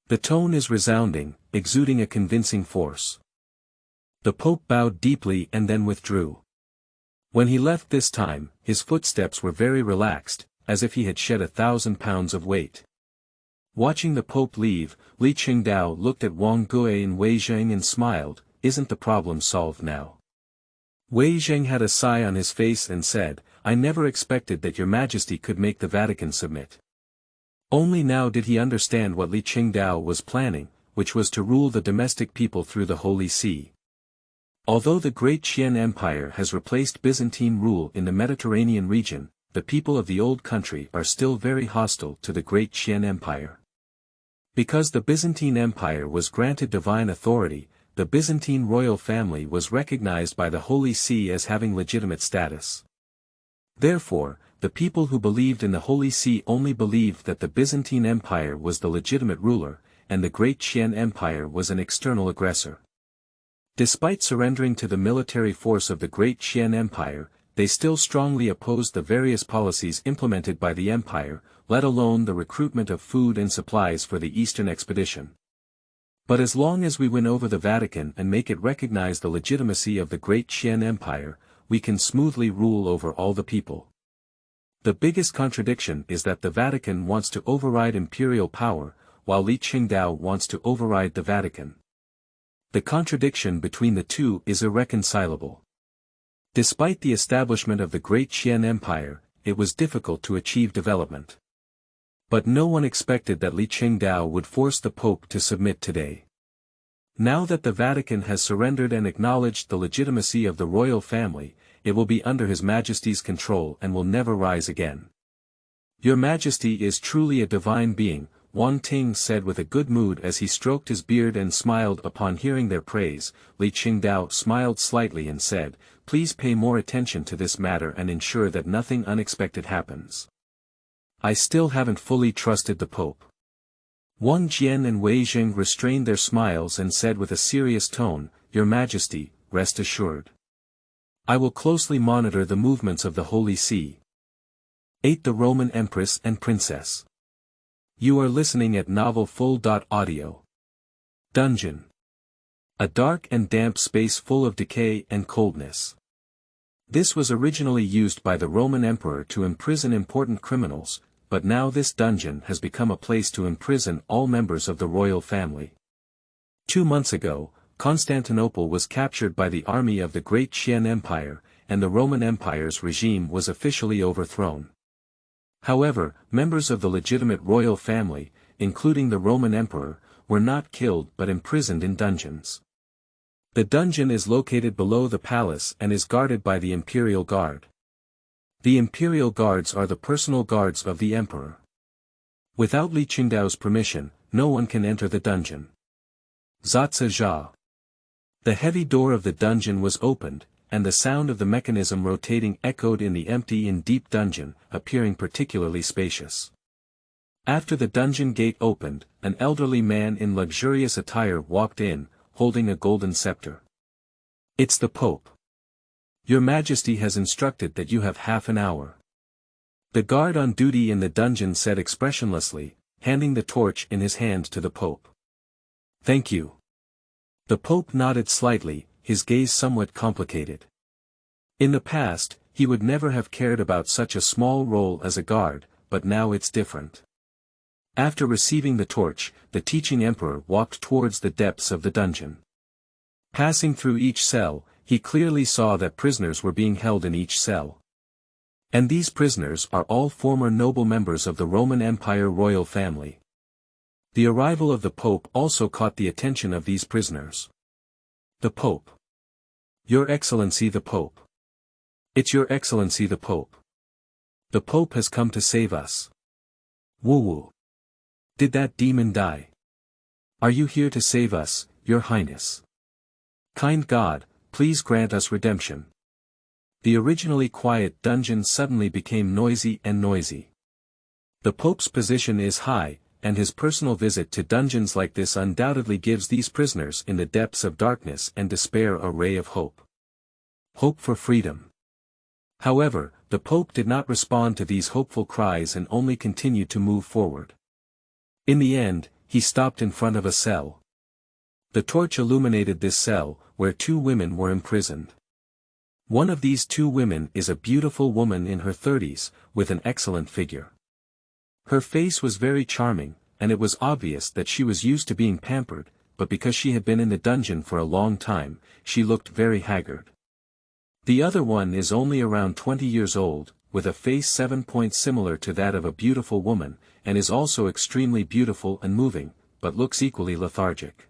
The tone is resounding, exuding a convincing force. The Pope bowed deeply and then withdrew. When he left this time, his footsteps were very relaxed, as if he had shed 1,000 pounds of weight. Watching the Pope leave, Li Chengdao looked at Wang Gui and Wei Zheng and smiled, "Isn't the problem solved now?" Wei Zheng had a sigh on his face and said, "I never expected that Your Majesty could make the Vatican submit." Only now did he understand what Li Chengdao was planning, which was to rule the domestic people through the Holy See. Although the Great Qian Empire has replaced Byzantine rule in the Mediterranean region, the people of the old country are still very hostile to the Great Qian Empire. Because the Byzantine Empire was granted divine authority, the Byzantine royal family was recognized by the Holy See as having legitimate status. Therefore, the people who believed in the Holy See only believed that the Byzantine Empire was the legitimate ruler, and the Great Qian Empire was an external aggressor. Despite surrendering to the military force of the Great Qian Empire, they still strongly opposed the various policies implemented by the empire, let alone the recruitment of food and supplies for the Eastern expedition. But as long as we win over the Vatican and make it recognize the legitimacy of the Great Qian Empire, we can smoothly rule over all the people. The biggest contradiction is that the Vatican wants to override imperial power, while Li Chengdao wants to override the Vatican. The contradiction between the two is irreconcilable. Despite the establishment of the Great Qian Empire, it was difficult to achieve development. But no one expected that Li Chengdao would force the Pope to submit today. Now that the Vatican has surrendered and acknowledged the legitimacy of the royal family, it will be under His Majesty's control and will never rise again. Your Majesty is truly a divine being, Wang Ting said with a good mood as he stroked his beard and smiled upon hearing their praise. Li Chengdao smiled slightly and said, "Please pay more attention to this matter and ensure that nothing unexpected happens. I still haven't fully trusted the Pope." Wang Jian and Wei Zheng restrained their smiles and said with a serious tone, "Your Majesty, rest assured. I will closely monitor the movements of the Holy See." 8. The Roman Empress and Princess. You are listening at novelfull.audio. Dungeon. A dark and damp space full of decay and coldness. This was originally used by the Roman emperor to imprison important criminals, but now this dungeon has become a place to imprison all members of the royal family. 2 months ago, Constantinople was captured by the army of the Great Qian Empire, and the Roman Empire's regime was officially overthrown. However, members of the legitimate royal family, including the Roman emperor, were not killed but imprisoned in dungeons. The dungeon is located below the palace and is guarded by the imperial guard. The imperial guards are the personal guards of the emperor. Without Li Chengdao's permission, no one can enter the dungeon. Zatsa Jia. The heavy door of the dungeon was opened, and the sound of the mechanism rotating echoed in the empty and deep dungeon, appearing particularly spacious. After the dungeon gate opened, an elderly man in luxurious attire walked in, holding a golden scepter. "It's the Pope. Your Majesty has instructed that you have half an hour." The guard on duty in the dungeon said expressionlessly, handing the torch in his hand to the Pope. "Thank you." The Pope nodded slightly, his gaze somewhat complicated. In the past, he would never have cared about such a small role as a guard, but now it's different. After receiving the torch, the teaching emperor walked towards the depths of the dungeon. Passing through each cell, he clearly saw that prisoners were being held in each cell. And these prisoners are all former noble members of the Roman Empire royal family. The arrival of the Pope also caught the attention of these prisoners. The Pope. Your Excellency the Pope. It's Your Excellency the Pope. The Pope has come to save us. Woo. Did that demon die? Are you here to save us, Your Highness? Kind God, please grant us redemption. The originally quiet dungeon suddenly became noisy and noisy. The Pope's position is high, and his personal visit to dungeons like this undoubtedly gives these prisoners in the depths of darkness and despair a ray of hope. Hope for freedom. However, the Pope did not respond to these hopeful cries and only continued to move forward. In the end, he stopped in front of a cell. The torch illuminated this cell, where two women were imprisoned. One of these two women is a beautiful woman in her 30s, with an excellent figure. Her face was very charming, and it was obvious that she was used to being pampered, but because she had been in the dungeon for a long time, she looked very haggard. The other one is only around 20 years old, with a face 7 points similar to that of a beautiful woman, and is also extremely beautiful and moving, but looks equally lethargic.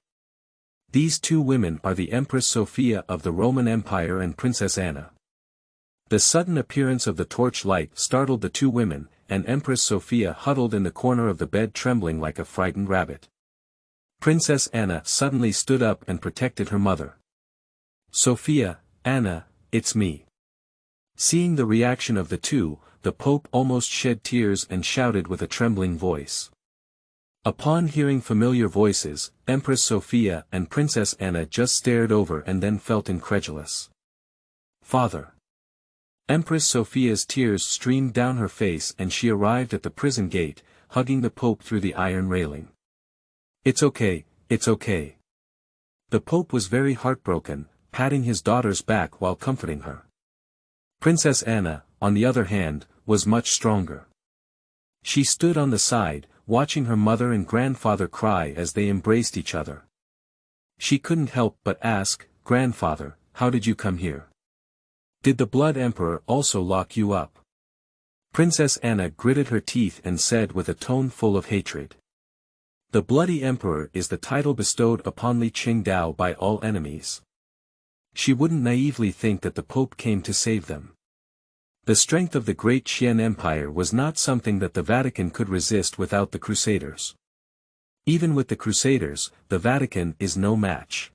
These two women are the Empress Sophia of the Roman Empire and Princess Anna. The sudden appearance of the torchlight startled the two women, and Empress Sophia huddled in the corner of the bed trembling like a frightened rabbit. Princess Anna suddenly stood up and protected her mother. "Sophia, Anna, it's me." Seeing the reaction of the two, the Pope almost shed tears and shouted with a trembling voice. Upon hearing familiar voices, Empress Sophia and Princess Anna just stared over and then felt incredulous. "Father." Empress Sophia's tears streamed down her face and she arrived at the prison gate, hugging the Pope through the iron railing. "It's okay, it's okay." The Pope was very heartbroken, patting his daughter's back while comforting her. Princess Anna, on the other hand, was much stronger. She stood on the side, watching her mother and grandfather cry as they embraced each other. She couldn't help but ask, "Grandfather, how did you come here? Did the Blood Emperor also lock you up?" Princess Anna gritted her teeth and said with a tone full of hatred. "The Bloody Emperor is the title bestowed upon Li Chengdao by all enemies." She wouldn't naively think that the Pope came to save them. The strength of the Great Qian Empire was not something that the Vatican could resist without the Crusaders. Even with the Crusaders, the Vatican is no match.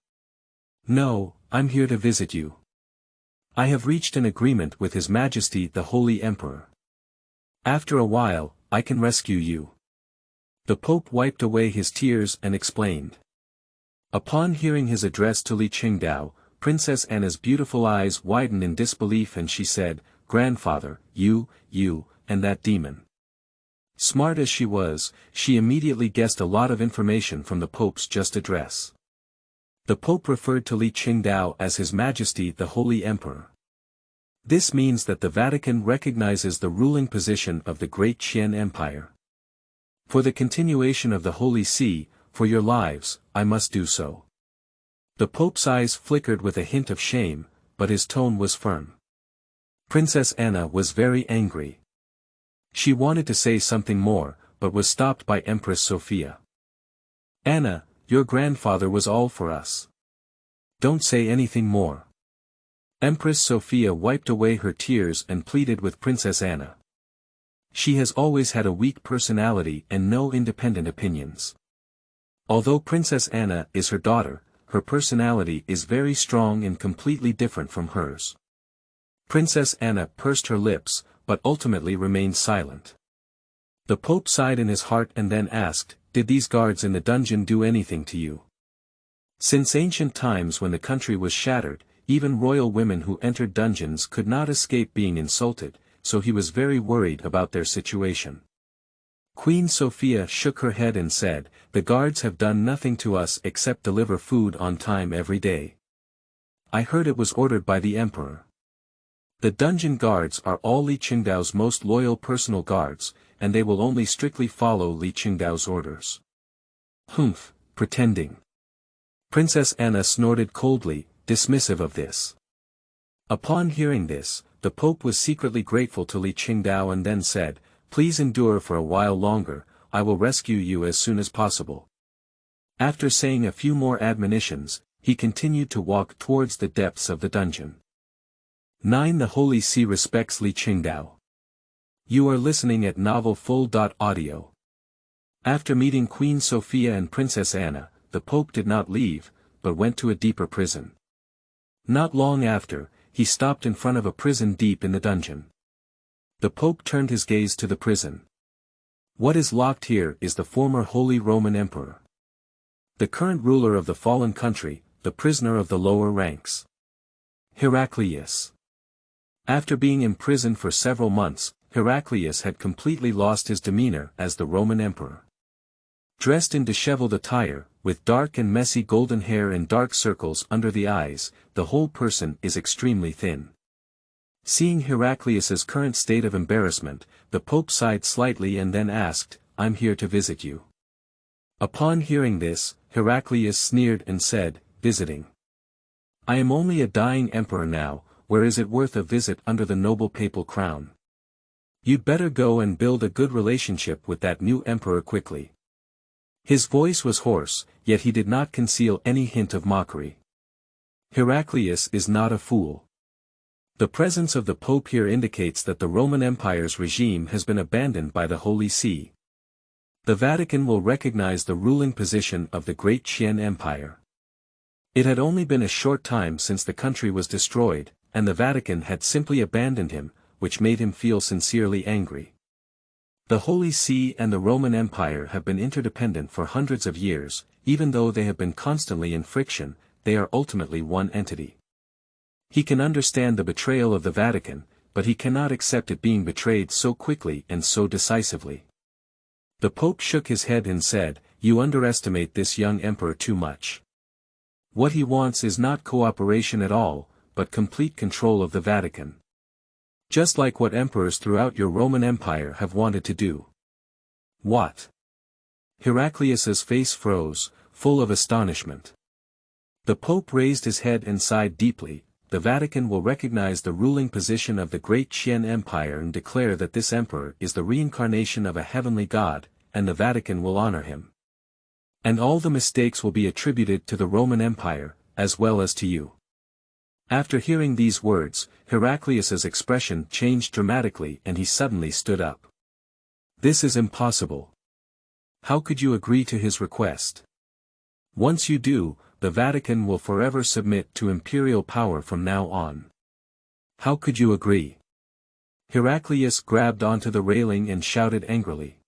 "No, I'm here to visit you. I have reached an agreement with His Majesty the Holy Emperor. After a while, I can rescue you." The Pope wiped away his tears and explained. Upon hearing his address to Li Chengdao, Princess Anna's beautiful eyes widened in disbelief and she said, "Grandfather, you, and that demon." Smart as she was, she immediately guessed a lot of information from the Pope's just address. The Pope referred to Li Chengdao as His Majesty the Holy Emperor. This means that the Vatican recognizes the ruling position of the Great Qian Empire. For the continuation of the Holy See, for your lives, I must do so. The Pope's eyes flickered with a hint of shame, but his tone was firm. Princess Anna was very angry. She wanted to say something more, but was stopped by Empress Sophia. "Anna, your grandfather was all for us. Don't say anything more." Empress Sophia wiped away her tears and pleaded with Princess Anna. She has always had a weak personality and no independent opinions. Although Princess Anna is her daughter, her personality is very strong and completely different from hers. Princess Anna pursed her lips, but ultimately remained silent. The Pope sighed in his heart and then asked, "Did these guards in the dungeon do anything to you?" Since ancient times when the country was shattered, even royal women who entered dungeons could not escape being insulted, so he was very worried about their situation. Queen Sophia shook her head and said, "The guards have done nothing to us except deliver food on time every day. I heard it was ordered by the emperor. The dungeon guards are all Li Chengdao's most loyal personal guards, and they will only strictly follow Li Chengdao's orders." "Humph, pretending." Princess Anna snorted coldly, dismissive of this. Upon hearing this, the Pope was secretly grateful to Li Chengdao and then said, "Please endure for a while longer, I will rescue you as soon as possible." After saying a few more admonitions, he continued to walk towards the depths of the dungeon. 9. The Holy See respects Li Chengdao. You are listening at novelfull.audio. After meeting Queen Sophia and Princess Anna, the Pope did not leave, but went to a deeper prison. Not long after, he stopped in front of a prison deep in the dungeon. The Pope turned his gaze to the prison. What is locked here is the former Holy Roman Emperor, the current ruler of the fallen country, the prisoner of the lower ranks, Heraclius. After being imprisoned for several months, Heraclius had completely lost his demeanor as the Roman emperor. Dressed in disheveled attire, with dark and messy golden hair and dark circles under the eyes, the whole person is extremely thin. Seeing Heraclius's current state of embarrassment, the Pope sighed slightly and then asked, "I'm here to visit you." Upon hearing this, Heraclius sneered and said, "Visiting? I am only a dying emperor now, where is it worth a visit under the noble papal crown? You'd better go and build a good relationship with that new emperor quickly." His voice was hoarse, yet he did not conceal any hint of mockery. Heraclius is not a fool. The presence of the Pope here indicates that the Roman Empire's regime has been abandoned by the Holy See. The Vatican will recognize the ruling position of the Great Qian Empire. It had only been a short time since the country was destroyed, and the Vatican had simply abandoned him, which made him feel sincerely angry. The Holy See and the Roman Empire have been interdependent for hundreds of years, even though they have been constantly in friction, they are ultimately one entity. He can understand the betrayal of the Vatican, but he cannot accept it being betrayed so quickly and so decisively. The Pope shook his head and said, "You underestimate this young emperor too much. What he wants is not cooperation at all, but complete control of the Vatican. Just like what emperors throughout your Roman Empire have wanted to do." "What?" Heraclius's face froze, full of astonishment. The Pope raised his head and sighed deeply. The Vatican will recognize the ruling position of the Great Qian Empire and declare that this emperor is the reincarnation of a heavenly god, and the Vatican will honor him. And all the mistakes will be attributed to the Roman Empire, as well as to you. After hearing these words, Heraclius's expression changed dramatically and he suddenly stood up. "This is impossible. How could you agree to his request? Once you do, the Vatican will forever submit to imperial power from now on. How could you agree?" Heraclius grabbed onto the railing and shouted angrily.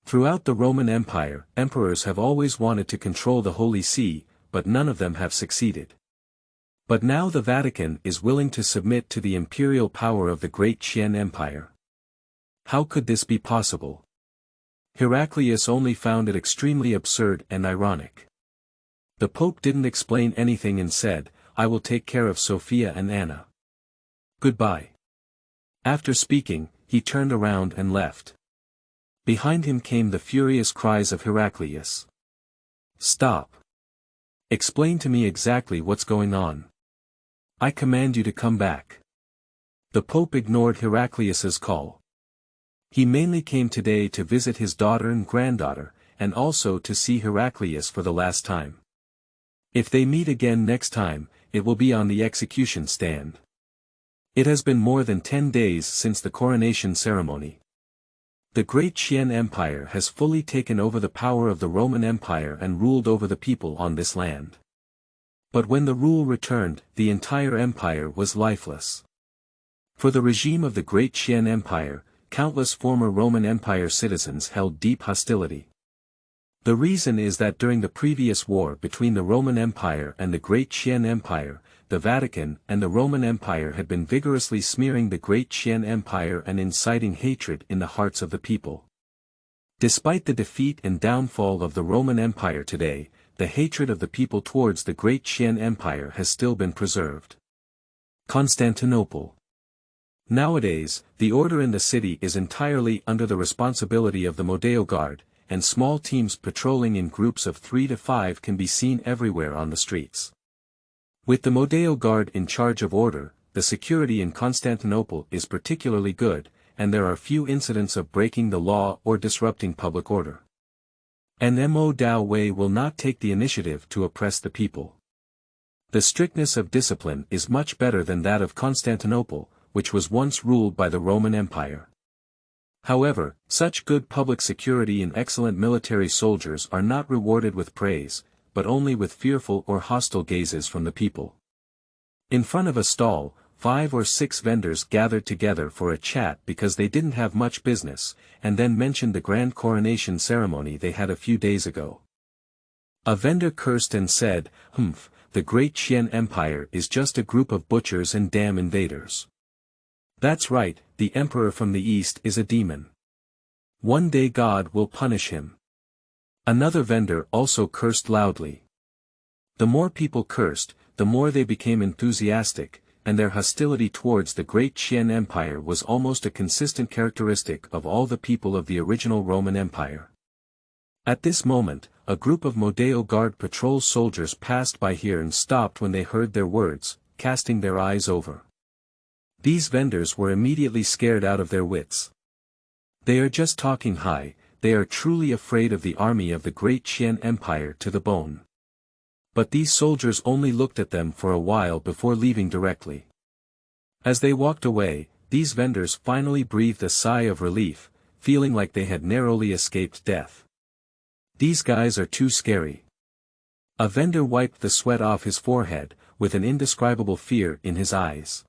Throughout the Roman Empire, emperors have always wanted to control the Holy See, but none of them have succeeded. But now the Vatican is willing to submit to the imperial power of the Great Qian Empire. How could this be possible? Heraclius only found it extremely absurd and ironic. The Pope didn't explain anything and said, "I will take care of Sophia and Anna. Goodbye." After speaking, he turned around and left. Behind him came the furious cries of Heraclius. "Stop. Explain to me exactly what's going on. I command you to come back." The Pope ignored Heraclius's call. He mainly came today to visit his daughter and granddaughter, and also to see Heraclius for the last time. If they meet again next time, it will be on the execution stand. It has been more than 10 days since the coronation ceremony. The Great Qian Empire has fully taken over the power of the Roman Empire and ruled over the people on this land. But when the rule returned, the entire empire was lifeless. For the regime of the Great Qian Empire, countless former Roman Empire citizens held deep hostility. The reason is that during the previous war between the Roman Empire and the Great Qian Empire, the the Vatican and the Roman Empire had been vigorously smearing the Great Qian Empire and inciting hatred in the hearts of the people. Despite the defeat and downfall of the Roman Empire today, the hatred of the people towards the Great Qian Empire has still been preserved. Constantinople. Nowadays, the order in the city is entirely under the responsibility of the Modeo Guard, and small teams patrolling in groups of 3 to 5 can be seen everywhere on the streets. With the Modeo Guard in charge of order, the security in Constantinople is particularly good, and there are few incidents of breaking the law or disrupting public order. And Modao Wei will not take the initiative to oppress the people. The strictness of discipline is much better than that of Constantinople, which was once ruled by the Roman Empire. However, such good public security and excellent military soldiers are not rewarded with praise, but only with fearful or hostile gazes from the people. In front of a stall, 5 or 6 vendors gathered together for a chat because they didn't have much business, and then mentioned the grand coronation ceremony they had a few days ago. A vendor cursed and said, the Great Qian Empire is just a group of butchers and damn invaders. That's right, the emperor from the east is a demon. One day God will punish him. Another vendor also cursed loudly. The more people cursed, the more they became enthusiastic, and their hostility towards the Great Qian Empire was almost a consistent characteristic of all the people of the original Roman Empire. At this moment, a group of Modeo Guard patrol soldiers passed by here and stopped when they heard their words, casting their eyes over. These vendors were immediately scared out of their wits. They are just talking high, they are truly afraid of the army of the Great Qian Empire to the bone. But these soldiers only looked at them for a while before leaving directly. As they walked away, these vendors finally breathed a sigh of relief, feeling like they had narrowly escaped death. These guys are too scary. A vendor wiped the sweat off his forehead, with an indescribable fear in his eyes.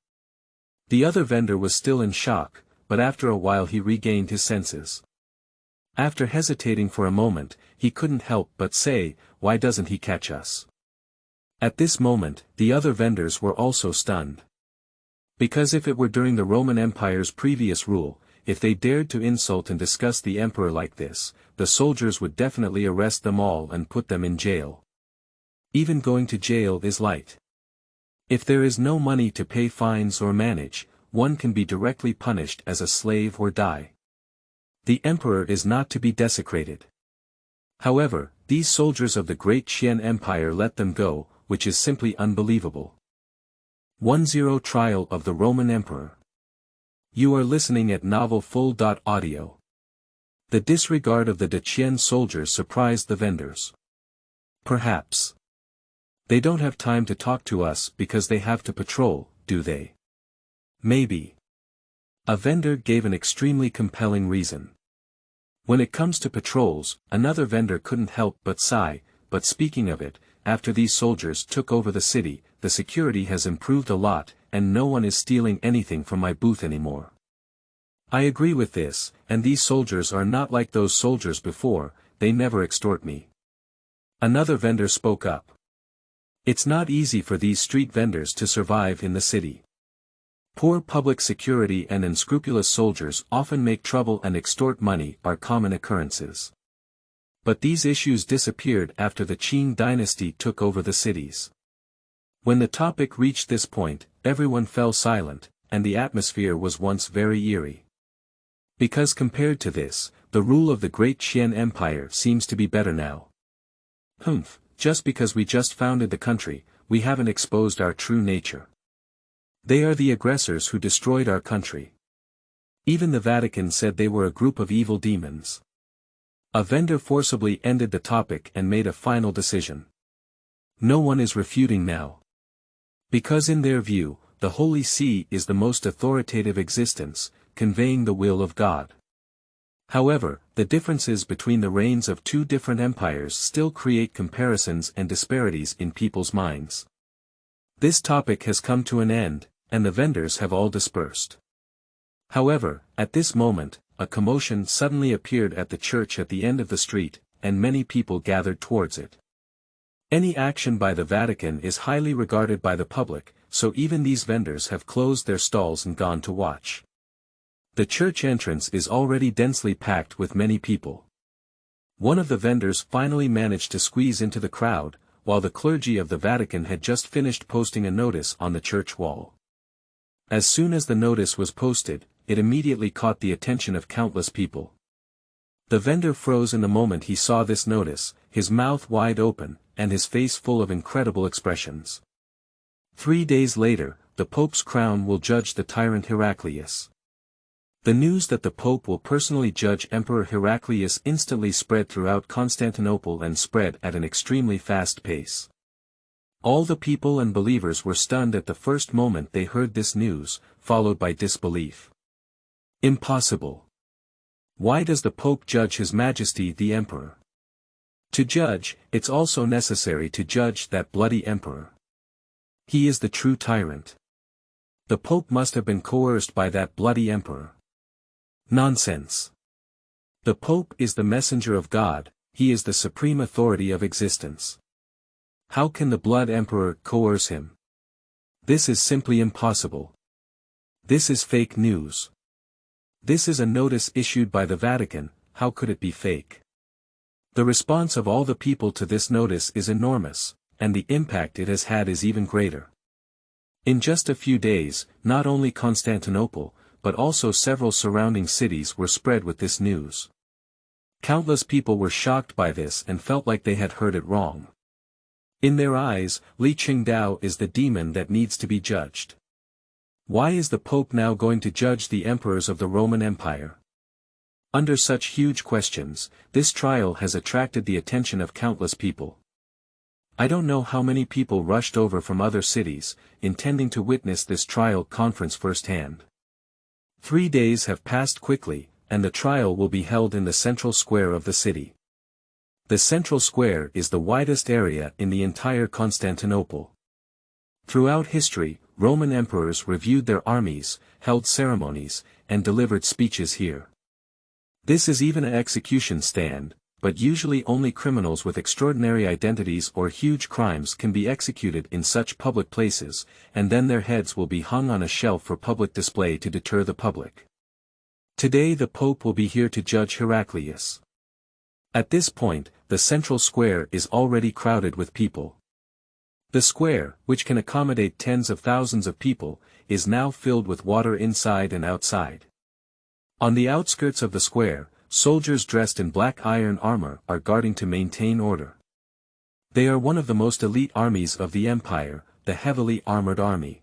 The other vendor was still in shock, but after a while he regained his senses. After hesitating for a moment, he couldn't help but say, "Why doesn't he catch us?" At this moment, the other vendors were also stunned. Because if it were during the Roman Empire's previous rule, if they dared to insult and discuss the emperor like this, the soldiers would definitely arrest them all and put them in jail. Even going to jail is light. If there is no money to pay fines or manage, one can be directly punished as a slave or die. The emperor is not to be desecrated. However, these soldiers of the Great Qian Empire let them go, which is simply unbelievable. 10 Trial of the Roman Emperor. You are listening at novelfull.audio. The disregard of the Dacian soldiers surprised the vendors. Perhaps. They don't have time to talk to us because they have to patrol, do they? Maybe. A vendor gave an extremely compelling reason. When it comes to patrols, another vendor couldn't help but sigh, but speaking of it, after these soldiers took over the city, the security has improved a lot, and no one is stealing anything from my booth anymore. I agree with this, and these soldiers are not like those soldiers before, they never extort me. Another vendor spoke up. It's not easy for these street vendors to survive in the city. Poor public security and unscrupulous soldiers often make trouble and extort money are common occurrences. But these issues disappeared after the Tang Dynasty took over the cities. When the topic reached this point, everyone fell silent, and the atmosphere was once very eerie. Because compared to this, the rule of the Great Qian Empire seems to be better now. Just because we just founded the country, we haven't exposed our true nature. They are the aggressors who destroyed our country. Even the Vatican said they were a group of evil demons. A vendor forcibly ended the topic and made a final decision. No one is refuting now. Because in their view, the Holy See is the most authoritative existence, conveying the will of God. However, the differences between the reigns of two different empires still create comparisons and disparities in people's minds. This topic has come to an end, and the vendors have all dispersed. However, at this moment, a commotion suddenly appeared at the church at the end of the street, and many people gathered towards it. Any action by the Vatican is highly regarded by the public, so even these vendors have closed their stalls and gone to watch. The church entrance is already densely packed with many people. One of the vendors finally managed to squeeze into the crowd, while the clergy of the Vatican had just finished posting a notice on the church wall. As soon as the notice was posted, it immediately caught the attention of countless people. The vendor froze in the moment he saw this notice, his mouth wide open, and his face full of incredible expressions. 3 days later, the Pope's crown will judge the tyrant Heraclius. The news that the Pope will personally judge Emperor Heraclius instantly spread throughout Constantinople and spread at an extremely fast pace. All the people and believers were stunned at the first moment they heard this news, followed by disbelief. Impossible. Why does the Pope judge His Majesty the Emperor? To judge, it's also necessary to judge that bloody emperor. He is the true tyrant. The Pope must have been coerced by that bloody emperor. Nonsense. The Pope is the messenger of God, he is the supreme authority of existence. How can the blood emperor coerce him? This is simply impossible. This is fake news. This is a notice issued by the Vatican, how could it be fake? The response of all the people to this notice is enormous, and the impact it has had is even greater. In just a few days, not only Constantinople, but also several surrounding cities were spread with this news. Countless people were shocked by this and felt like they had heard it wrong. In their eyes, Li Chengdao is the demon that needs to be judged. Why is the Pope now going to judge the emperors of the Roman Empire? Under such huge questions, this trial has attracted the attention of countless people. I don't know how many people rushed over from other cities, intending to witness this trial conference firsthand. 3 days have passed quickly, and the trial will be held in the central square of the city. The central square is the widest area in the entire Constantinople. Throughout history, Roman emperors reviewed their armies, held ceremonies, and delivered speeches here. This is even an execution stand, but usually only criminals with extraordinary identities or huge crimes can be executed in such public places, and then their heads will be hung on a shelf for public display to deter the public. Today the Pope will be here to judge Heraclius. At this point, the central square is already crowded with people. The square, which can accommodate tens of thousands of people, is now filled with water inside and outside. On the outskirts of the square, soldiers dressed in black iron armor are guarding to maintain order. They are one of the most elite armies of the empire, the heavily armored army.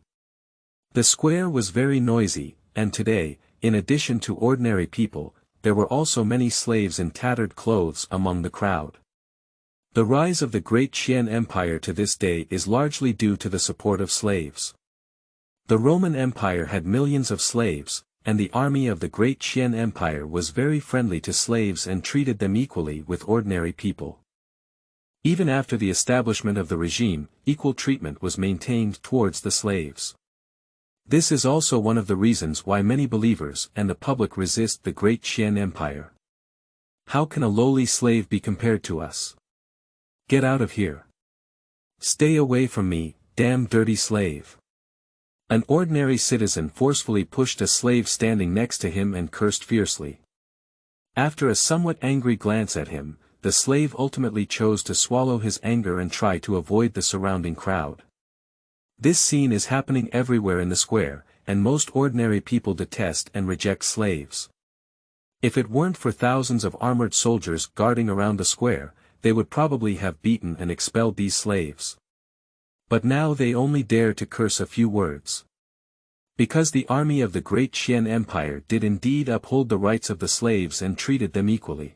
The square was very noisy, and today, in addition to ordinary people, there were also many slaves in tattered clothes among the crowd. The rise of the Great Qian Empire to this day is largely due to the support of slaves. The Roman Empire had millions of slaves, and the army of the Great Qian Empire was very friendly to slaves and treated them equally with ordinary people. Even after the establishment of the regime, equal treatment was maintained towards the slaves. This is also one of the reasons why many believers and the public resist the Great Qian Empire. How can a lowly slave be compared to us? Get out of here. Stay away from me, damn dirty slave. An ordinary citizen forcefully pushed a slave standing next to him and cursed fiercely. After a somewhat angry glance at him, the slave ultimately chose to swallow his anger and try to avoid the surrounding crowd. This scene is happening everywhere in the square, and most ordinary people detest and reject slaves. If it weren't for thousands of armored soldiers guarding around the square, they would probably have beaten and expelled these slaves. But now they only dare to curse a few words. Because the army of the Great Qian Empire did indeed uphold the rights of the slaves and treated them equally.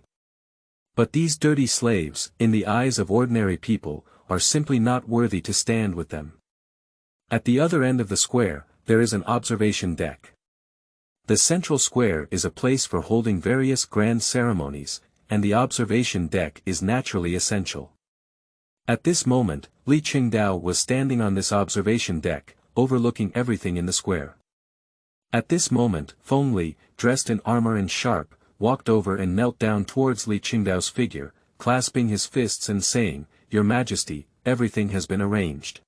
But these dirty slaves, in the eyes of ordinary people, are simply not worthy to stand with them. At the other end of the square, there is an observation deck. The central square is a place for holding various grand ceremonies, and the observation deck is naturally essential. At this moment, Li Chengdao was standing on this observation deck, overlooking everything in the square. At this moment, Feng Li, dressed in armor and sharp, walked over and knelt down towards Li Chengdao's figure, clasping his fists and saying, "Your Majesty, everything has been arranged.